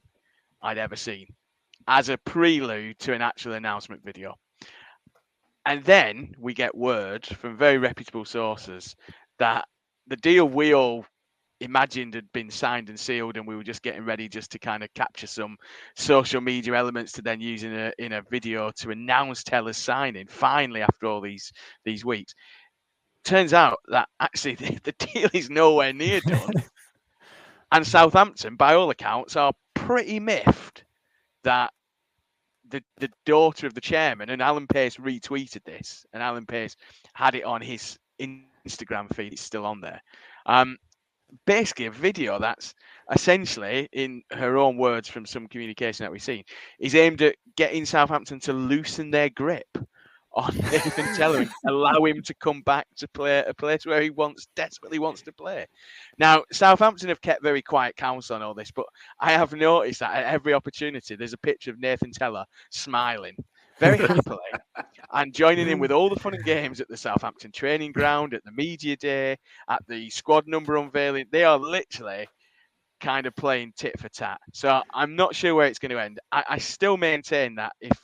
I'd ever seen as a prelude to an actual announcement video. And then we get word from very reputable sources that the deal we all imagined had been signed and sealed, and we were just getting ready just to kind of capture some social media elements to then use in a video to announce Teller's signing finally after all these weeks. Turns out that actually the deal is nowhere near done. And Southampton, by all accounts, are pretty miffed that the daughter of the chairman, and Alan Pace retweeted this, and Alan Pace had it on his Instagram feed. It's still on there. Basically a video that's essentially, in her own words from some communication that we've seen, is aimed at getting Southampton to loosen their grip on Nathan Teller and allow him to come back to play a place where he desperately wants to play. Now, Southampton have kept very quiet counsel on all this, but I have noticed that at every opportunity there's a picture of Nathan Teller smiling very happily and joining in with all the fun and games at the Southampton training ground, at the media day, at the squad number unveiling. They are literally kind of playing tit for tat. So I'm not sure where it's going to end. I still maintain that if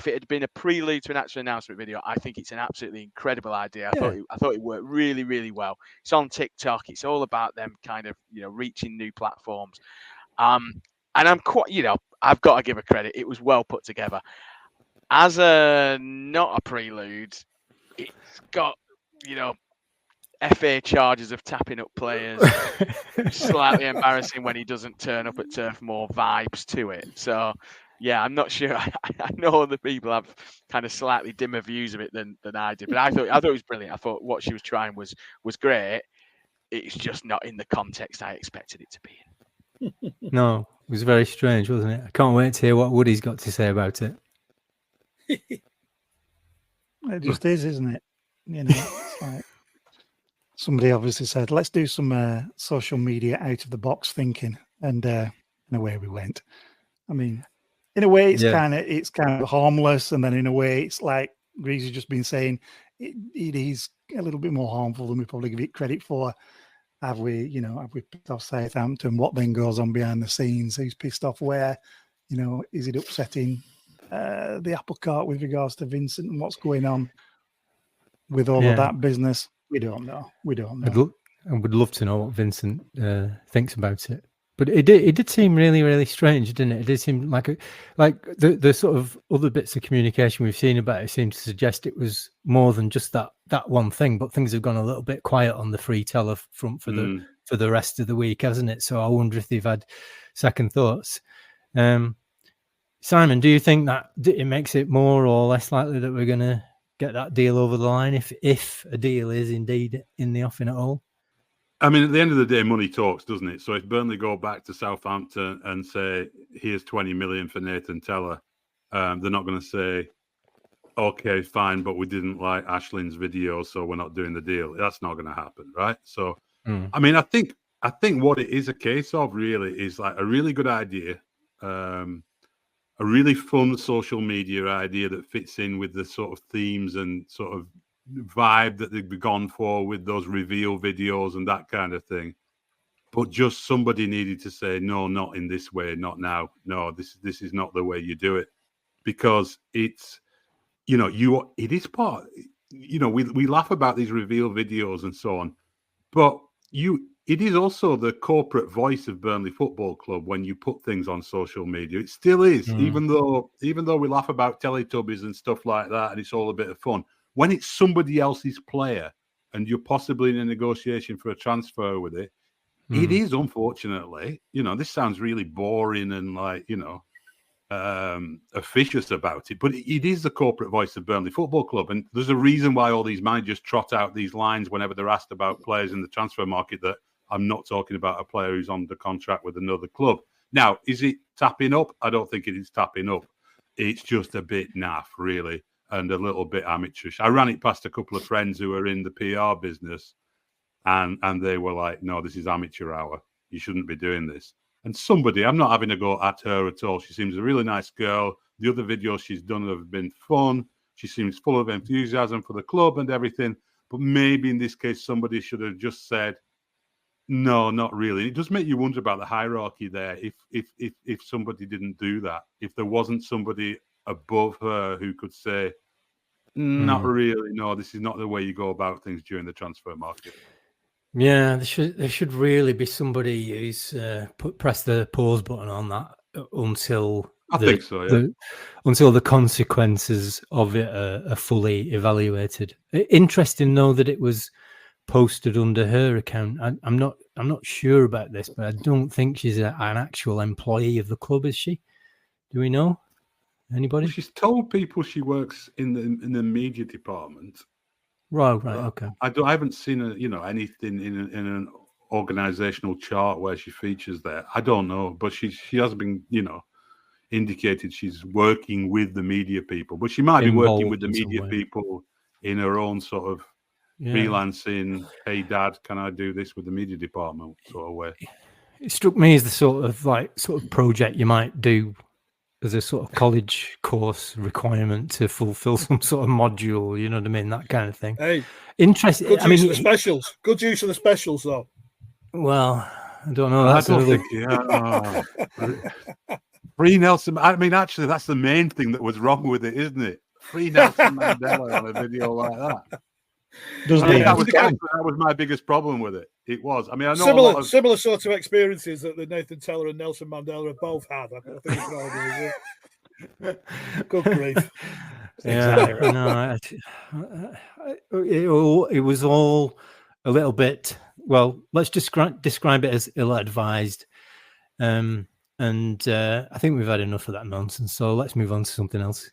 it had been a prelude to an actual announcement video, I think it's an absolutely incredible idea. I thought it worked really, really well. It's on TikTok. It's all about them kind of, you know, reaching new platforms. And I'm quite, you know, I've got to give a credit. It was well put together. As not a prelude, it's got, you know, FA charges of tapping up players, slightly embarrassing when he doesn't turn up at Turf Moor vibes to it. So, yeah, I'm not sure. I know other people have kind of slightly dimmer views of it than I did, but I thought it was brilliant. I thought what she was trying was great. It's just not in the context I expected it to be in. No, it was very strange, wasn't it? I can't wait to hear what Woody's got to say about it. It just is, isn't it? You know, it's like somebody obviously said, let's do some social media out of the box thinking, and away we went. I mean, in a way, it's kind of harmless, and then in a way, it's like Greasy's just been saying, it is a little bit more harmful than we probably give it credit for. Have we pissed off Southampton? What then goes on behind the scenes? Who's pissed off where? You know, is it upsetting the apple cart with regards to Vincent and what's going on with all of that business? We don't know. I would love to know what Vincent thinks about it. But it did seem really, really strange, didn't it? It did seem like the sort of other bits of communication we've seen about it seem to suggest it was more than just that one thing. But things have gone a little bit quiet on the free Teller front for the rest of the week, hasn't it? So I wonder if they've had second thoughts. Simon, do you think that it makes it more or less likely that we're going to get that deal over the line if a deal is indeed in the offing at all? I mean, at the end of the day, money talks, doesn't it? So if Burnley go back to Southampton and say, here's 20 million for Nathan Teller, they're not going to say, okay, fine, but we didn't like Ashlin's video, so we're not doing the deal. That's not going to happen, right? So, I mean, I think what it is a case of really is like a really good idea, a really fun social media idea that fits in with the sort of themes and sort of vibe that they've gone for with those reveal videos and that kind of thing. But just somebody needed to say, no, not in this way, not now. No, this is not the way you do it, because it's, you know, it is part, you know, we laugh about these reveal videos and so on, but it is also the corporate voice of Burnley Football Club when you put things on social media. It still is, even though we laugh about Teletubbies and stuff like that, and it's all a bit of fun. When it's somebody else's player and you're possibly in a negotiation for a transfer with it, it is, unfortunately, you know, this sounds really boring and like, you know, officious about it, but it is the corporate voice of Burnley Football Club. And there's a reason why all these managers trot out these lines whenever they're asked about players in the transfer market, that I'm not talking about a player who's on the contract with another club. Now, is it tapping up? I don't think it is tapping up. It's just a bit naff, really, and a little bit amateurish. I ran it past a couple of friends who are in the PR business, and they were like, no, this is amateur hour. You shouldn't be doing this. And somebody, I'm not having a go at her at all. She seems a really nice girl. The other videos she's done have been fun. She seems full of enthusiasm for the club and everything. But maybe in this case, somebody should have just said, no, not really. It does make you wonder about the hierarchy there. If somebody didn't do that, if there wasn't somebody above her who could say, not really, no, this is not the way you go about things during the transfer market. Yeah, there should really be somebody who's press the pause button on that until I think so, yeah. Until the consequences of it are fully evaluated. Interesting though that it was posted under her account. I'm not sure about this, but I don't think she's an actual employee of the club, is she? Do we know? Anybody? Well, she's told people she works in the media department. Right, okay. I haven't seen anything in an organizational chart where she features there. I don't know, but she has been, indicated she's working with the media people, but she might be working with the media people in her own sort of freelancing. Hey, Dad, can I do this with the media department sort of way? It struck me as the sort of project you might do as a sort of college course requirement to fulfill some sort of module, you know what I mean? That kind of thing. Hey, interesting. Good use of the specials. Good use of the specials, though. Well, I don't know. That's Free Nelson. I mean, actually, that's the main thing that was wrong with it, isn't it? Free Nelson Mandela on a video like that. That was my biggest problem with it. It was. I mean, I know similar sorts of experiences that the Nathan Teller and Nelson Mandela have both had. I think we can all agree. Good grief. Yeah, it was all a little bit. Well, let's describe it as ill-advised, and I think we've had enough of that nonsense. So let's move on to something else.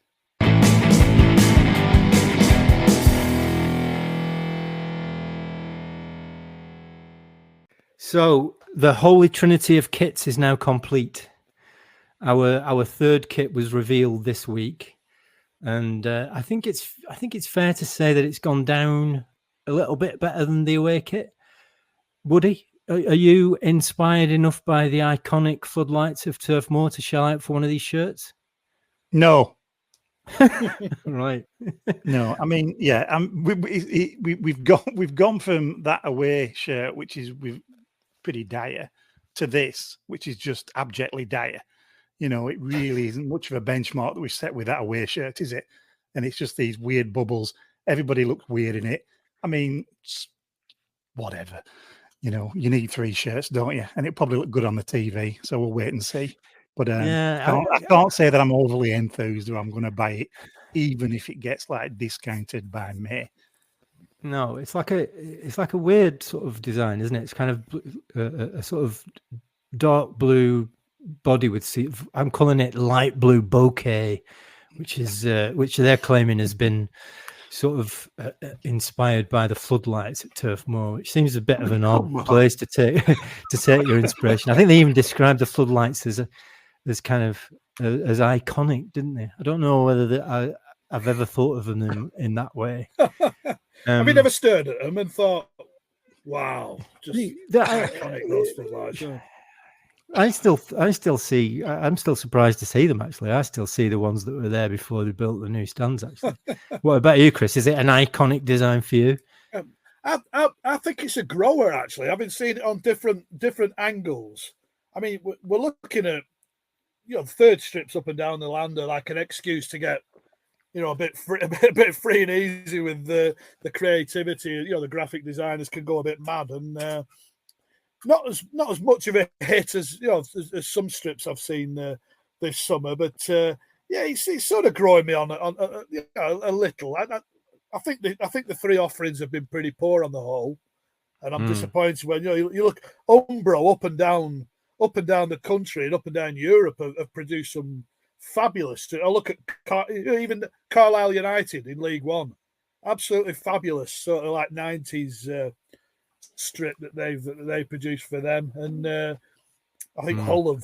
So the Holy Trinity of kits is now complete. Our third kit was revealed this week, and I think it's fair to say that it's gone down a little bit better than the away kit. Woody, are you inspired enough by the iconic floodlights of Turf Moor to shell out for one of these shirts? No. Right. No, I mean, yeah, we've gone from that away shirt, which is pretty dire, to this, which is just abjectly dire. It really isn't much of a benchmark that we've set with that away shirt, is it? And it's just these weird bubbles. Everybody looks weird in it. I mean, whatever. You need 3 shirts, don't you? And it probably look good on the TV. So we'll wait and see. But I can't say that I'm overly enthused or I'm going to buy it, even if it gets like discounted by May. No, it's like a weird sort of design, isn't it? It's kind of a sort of dark blue body with I'm calling it light blue bokeh, which they're claiming has been sort of inspired by the floodlights at Turf Moor, which seems a bit of an odd place to take your inspiration. I think they even described the floodlights as kind of as iconic, didn't they? I don't know whether I've ever thought of them in that way. Have you never stared at them and thought, "Wow, just iconic those floodlights"? Yeah. I still see. I'm still surprised to see them. Actually, I still see the ones that were there before they built the new stands. Actually, what about you, Chris? Is it an iconic design for you? I think it's a grower. Actually, I've been seeing it on different angles. I mean, we're looking at third strips up and down the land are like an excuse to get a bit free and easy with the creativity. The graphic designers can go a bit mad, and not as much of a hit as as some strips I've seen this summer. But it's sort of growing me on a little. I think the three offerings have been pretty poor on the whole, and I'm disappointed when you look Umbro up and down the country and up and down Europe have produced some fabulous. I look at even Carlisle United in League One, absolutely fabulous, sort of like 90s strip that they produced for them, and I think Hull have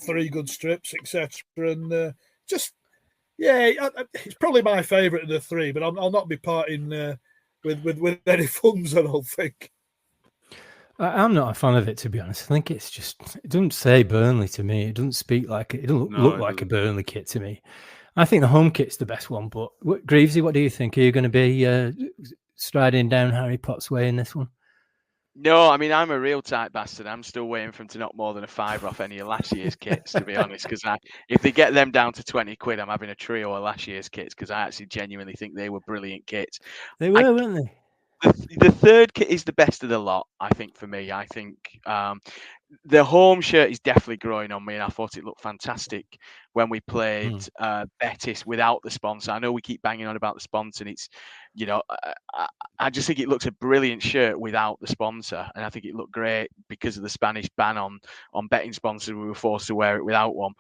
three good strips, etc. And it's probably my favourite of the three, but I'll not be parting with any funds, I don't think. I'm not a fan of it, to be honest. I think it doesn't say Burnley to me. It doesn't speak like it. It doesn't look like a Burnley kit to me. I think the home kit's the best one. But Greavesy, what do you think? Are you going to be striding down Harry Potts' way in this one? No, I mean, I'm a real tight bastard. I'm still waiting for him to knock more than a £5 off any of last year's kits, to be honest. Because if they get them down to 20 quid, I'm having a trio of last year's kits because I actually genuinely think they were brilliant kits. They were, weren't they? The third kit is the best of the lot, I think, for me. I think the home shirt is definitely growing on me, and I thought it looked fantastic when we played Betis without the sponsor. I know we keep banging on about the sponsor, and it's, I just think it looks a brilliant shirt without the sponsor, and I think it looked great because of the Spanish ban on betting sponsors. We were forced to wear it without one.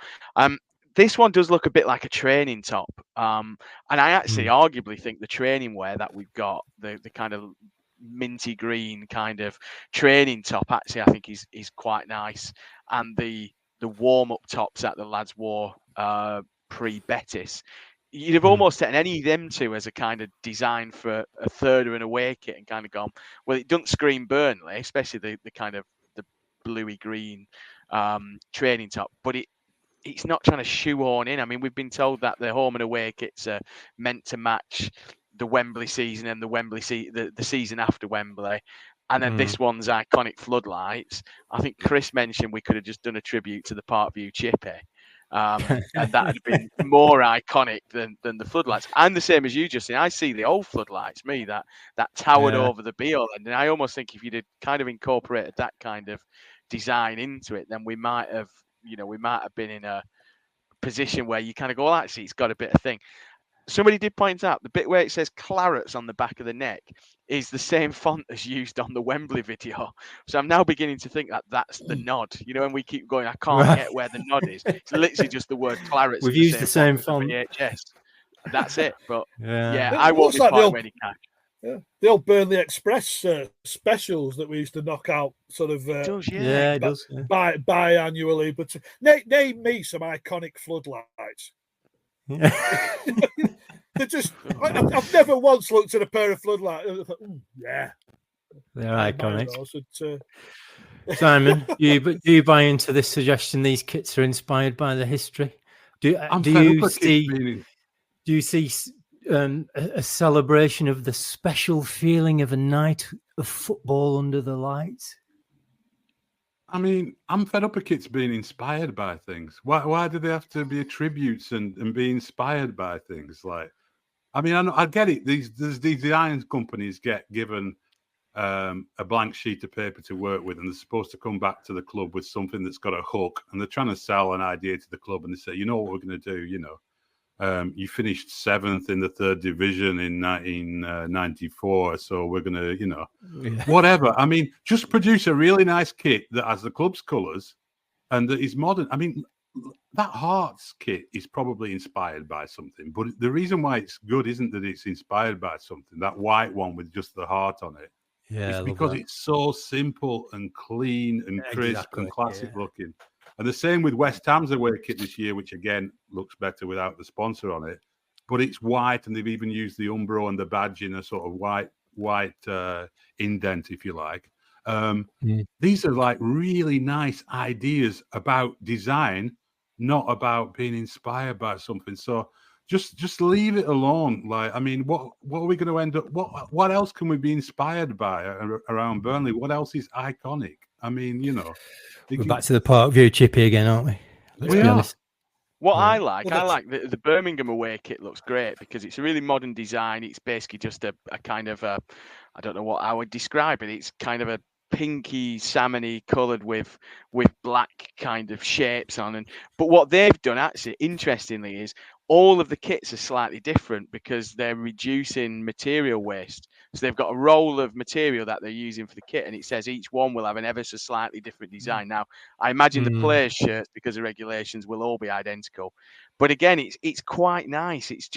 This one does look a bit like a training top. And I actually arguably think the training wear that we've got, the kind of minty green kind of training top, actually, I think is quite nice. And the warm-up tops that the lads wore pre-Betis, you'd have almost taken any of them two as a kind of design for a third or an away kit and kind of gone, well, it doesn't scream Burnley, especially the kind of the bluey green training top, but it's not trying to shoehorn in. I mean, we've been told that the home and away kits are meant to match the Wembley season and the season after Wembley. And then this one's iconic floodlights. I think Chris mentioned we could have just done a tribute to the Parkview Chippy. And that had been more iconic than the floodlights. And the same as you, Justin, I see the old floodlights, that towered over the Beale. And I almost think if you'd kind of incorporated that kind of design into it, then we might have been in a position where you kind of go, well, actually, it's got a bit of thing. Somebody did point out the bit where it says Clarets on the back of the neck is the same font as used on the Wembley video. So I'm now beginning to think that that's the nod. When we keep going, I can't get where the nod is. It's literally just the word Clarets. We've used the same font. VHS. That's it. But I won't be part of any cash. Yeah, the old Burnley Express specials that we used to knock out sort of biannually. But name me some iconic floodlights. They're just. I've never once looked at a pair of floodlights and thought, they're iconic. Simon, do you buy into this suggestion? These kits are inspired by the history. Do you see a celebration of the special feeling of a night of football under the lights? I mean, I'm fed up with kits being inspired by things. Why do they have to be attributes and be inspired by things? Like, I mean, I get it. These design companies get given a blank sheet of paper to work with, and they're supposed to come back to the club with something that's got a hook, and they're trying to sell an idea to the club, and they say, you know what we're going to do, you finished 7th in the 3rd division in 1994, so we're going to, whatever. I mean, just produce a really nice kit that has the club's colours and that is modern. I mean, that Hearts kit is probably inspired by something, but the reason why it's good isn't that it's inspired by something. That white one with just the heart on it, Yeah, it's because it's so simple and clean and crisp and classic looking. And the same with West Ham's away kit this year, which again looks better without the sponsor on it, but it's white, and they've even used the Umbro and the badge in a sort of white indent, if you like. These are like really nice ideas about design, not about being inspired by something. So just leave it alone. Like, I mean, what are we going to end up? What else can we be inspired by around Burnley? What else is iconic? I mean, you know, we're back to the Park View chippy again, aren't we? Let's be honest. What I like the Birmingham away kit looks great because it's a really modern design. It's basically just a kind of I don't know what I would describe it. It's kind of a pinky salmony coloured with black kind of shapes on. But what they've done actually, interestingly, is all of the kits are slightly different because they're reducing material waste. So they've got a roll of material that they're using for the kit, and it says each one will have an ever so slightly different design. Now, I imagine the players' shirts, because of regulations, will all be identical. But again, it's quite nice. It's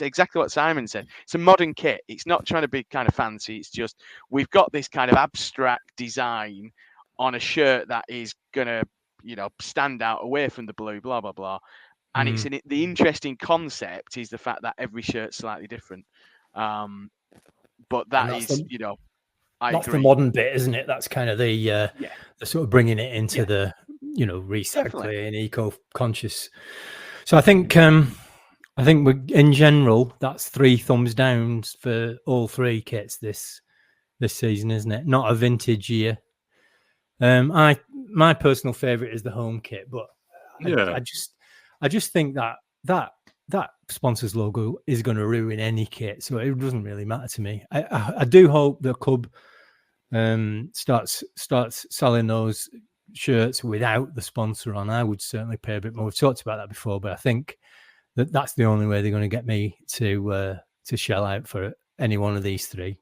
exactly what Simon said. It's a modern kit. It's not trying to be kind of fancy. It's just we've got this kind of abstract design on a shirt that is gonna, stand out away from the blue, blah blah blah. And the interesting concept is the fact that every shirt's slightly different. But that's the modern bit, isn't it? That's kind of the sort of bringing it into the recycling and eco-conscious. So I think we, in general, that's 3 thumbs down for all 3 kits this season, isn't it? Not a vintage year. My personal favourite is the home kit, but I just think that sponsor's logo is going to ruin any kit, so it doesn't really matter to me. I do hope the club starts selling those shirts without the sponsor on. I would certainly pay a bit more. We've talked about that before, but I think that's the only way they're going to get me to shell out for any one of these 3.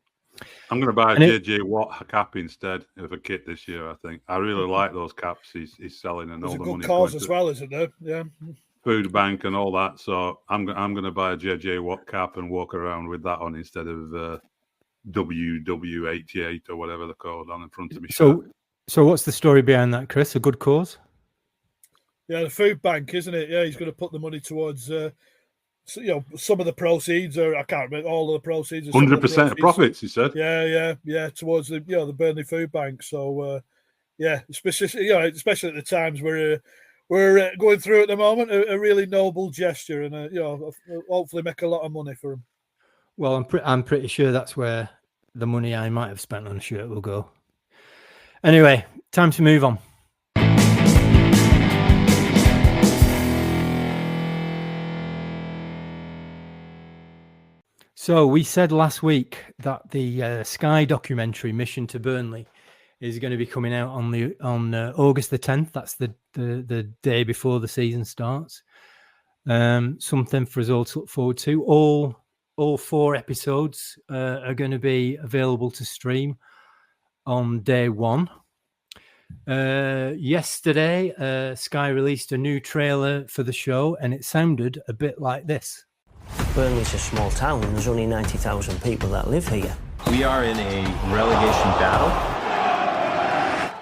I'm going to buy a JJ Watt cap instead of a kit this year. I think I really like those caps. He's selling, and all the money. There's a good cause as well, isn't there? Yeah. Food bank and all that. So I'm going to buy a JJ Watt cap and walk around with that on instead of WW88 or whatever they're called on in front of me. So what's the story behind that, Chris? A good cause? Yeah, the food bank, isn't it? Yeah, he's going to put the money towards some of the proceeds, or I can't remember all of the proceeds. 100% of profits, he said. Yeah, towards the Burnley Food Bank. So especially at the times we're going through at the moment, a really noble gesture, and hopefully make a lot of money for him. Well, I'm pretty sure that's where the money I might have spent on a shirt will go. Anyway, time to move on. So we said last week that the Sky documentary Mission to Burnley is going to be coming out on August the 10th. That's the day before the season starts. Something for us all to look forward to. All 4 episodes are going to be available to stream on day 1. Yesterday, Sky released a new trailer for the show, and it sounded a bit like this. Burnley's a small town and there's only 90,000 people that live here. We are in a relegation battle.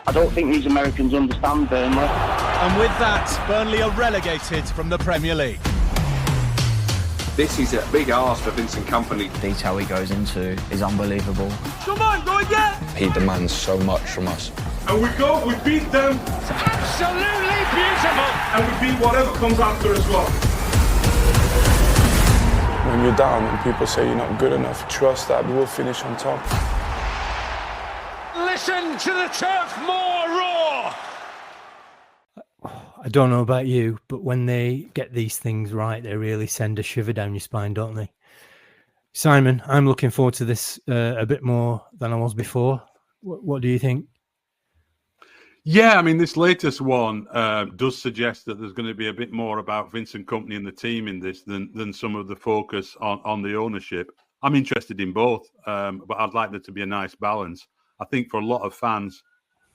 I don't think these Americans understand Burnley. And with that, Burnley are relegated from the Premier League. This is a big ask for Vincent Kompany. The detail he goes into is unbelievable. Come on, go again! He demands so much from us. And we beat them. It's absolutely beautiful! And we beat whatever comes after as well. When you're down and people say you're not good enough, trust that we'll finish on top. Listen to the turf more roar! I don't know about you, but when they get these things right, they really send a shiver down your spine, don't they? Simon, I'm looking forward to this a bit more than I was before. What do you think? Yeah, I mean, this latest one does suggest that there's going to be a bit more about Vincent Kompany and the team in this than some of the focus on the ownership. I'm interested in both, but I'd like there to be a nice balance. I think for a lot of fans,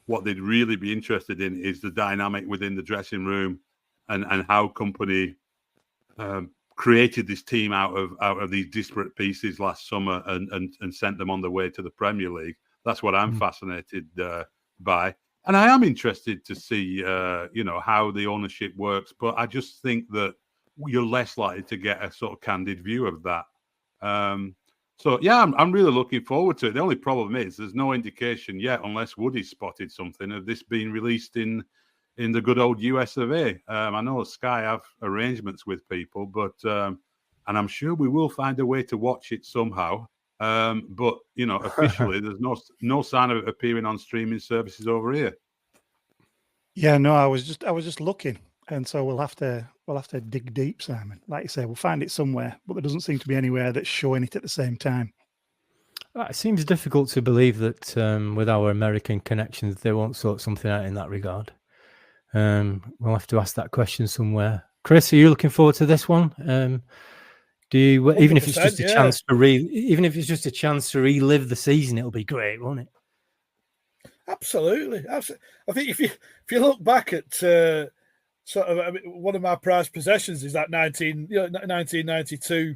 what they'd really be interested in is the dynamic within the dressing room, and how Company created this team out of these disparate pieces last summer and sent them on the way to the Premier League. That's what I'm fascinated by. And I am interested to see, how the ownership works. But I just think that you're less likely to get a sort of candid view of that. So, yeah, I'm really looking forward to it. The only problem is there's no indication yet, unless Woody's spotted something, of this being released in the good old US of A. I know Sky have arrangements with people, but and I'm sure we will find a way to watch it somehow. But officially, there's no sign of it appearing on streaming services over here. Yeah, no, I was just looking, and so we'll have to dig deep, Simon. Like you say, we'll find it somewhere, but there doesn't seem to be anywhere that's showing it at the same time. It seems difficult to believe that with our American connections, they won't sort something out in that regard. We'll have to ask that question somewhere. Chris, are you looking forward to this one? Do you, even if it's just a chance to relive the season, it'll be great, won't it? Absolutely. I think if you look back at one of my prized possessions is that 1992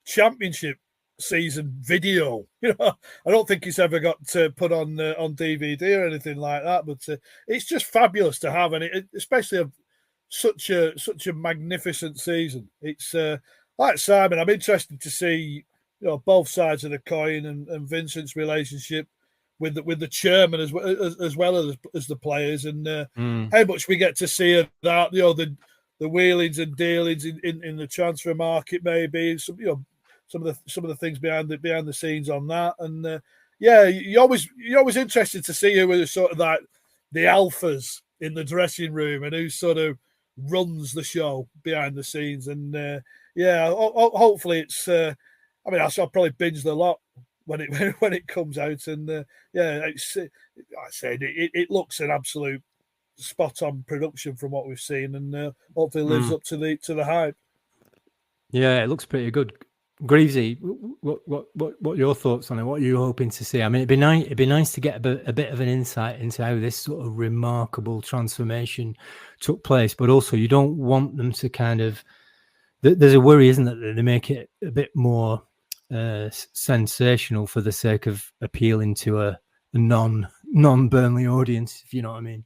championship season video. I don't think it's ever got put on DVD or anything like that, but it's just fabulous to have, and especially of such a magnificent season. It's like Simon, I'm interested to see both sides of the coin and Vincent's relationship with the chairman as well as the players, and how much we get to see of that. The wheelings and dealings in the transfer market, maybe some of the things behind the scenes on that, and you're always interested to see who are sort of like the alphas in the dressing room and who sort of runs the show behind the scenes, and hopefully it's. I'll probably binge the lot when it comes out, and it looks an absolute spot on production from what we've seen, and hopefully lives up to the hype. Yeah, it looks pretty good. Greavesy, what are your thoughts on it? What are you hoping to see? I mean, it'd be nice to get a bit of an insight into how this sort of remarkable transformation took place, but also you don't want them to kind of. There's a worry, isn't it, that they make it a bit more sensational for the sake of appealing to a non-Burnley audience, if you know what I mean.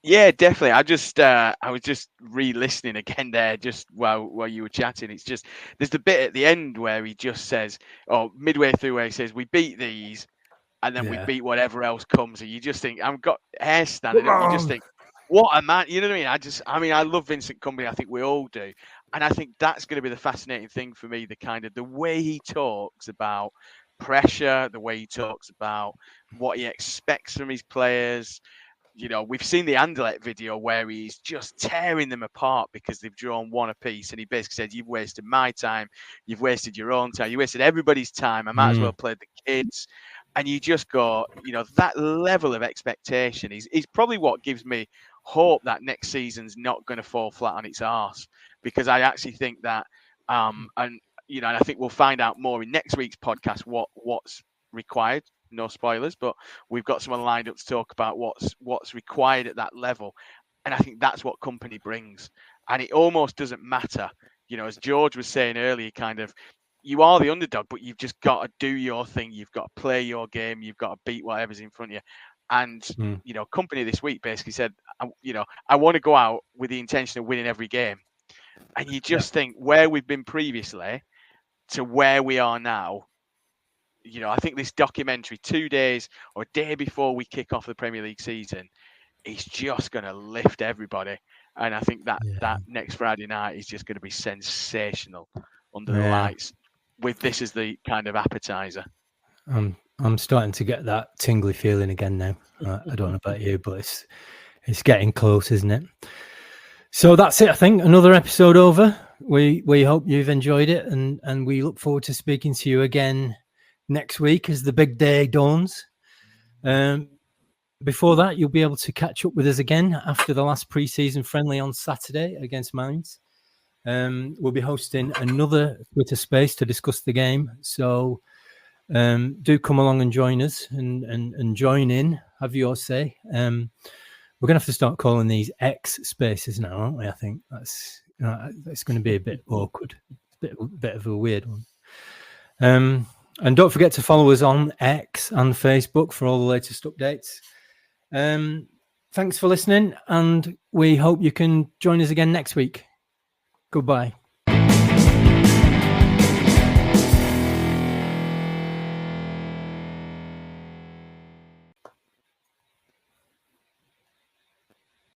Yeah, definitely. I was just re-listening again there, just while you were chatting. It's just there's the bit at the end where he just says, or midway through where he says, "We beat these, and then we beat whatever else comes." And you just think, I've got hair standing up. You just think, what a man! You know what I mean? I love Vincent Kompany. I think we all do, and I think that's going to be the fascinating thing for me. The way he talks about pressure, the way he talks about what he expects from his players. We've seen the Anderlecht video where he's just tearing them apart because they've drawn one apiece, and he basically said, "You've wasted my time, you've wasted your own time, you wasted everybody's time. I might as well play the kids." And you just go, that level of expectation is probably what gives me hope that next season's not going to fall flat on its arse, because I actually think that, and I think we'll find out more in next week's podcast what's required. No spoilers, but we've got someone lined up to talk about what's required at that level, and I think that's what Kompany brings. And it almost doesn't matter, as George was saying earlier, kind of, you are the underdog, but you've just got to do your thing. You've got to play your game. You've got to beat whatever's in front of you. And Kompany this week basically said, I want to go out with the intention of winning every game. And you just think where we've been previously to where we are now. I think this documentary 2 days or a day before we kick off the Premier League season is just going to lift everybody. And I think that next Friday night is just going to be sensational under the lights with this as the kind of appetizer. I'm starting to get that tingly feeling again now. I don't know about you, but it's getting close, isn't it? So that's it, I think. Another episode over. We hope you've enjoyed it, and we look forward to speaking to you again next week as the big day dawns. Before that, you'll be able to catch up with us again after the last pre-season friendly on Saturday against Mainz. We'll be hosting another Twitter space to discuss the game. So do come along and join us and join in, have your say. We're going to have to start calling these X spaces now, aren't we? I think that's going to be a bit awkward. It's a bit of a weird one. And don't forget to follow us on X and Facebook for all the latest updates. Thanks for listening, and we hope you can join us again next week. Goodbye.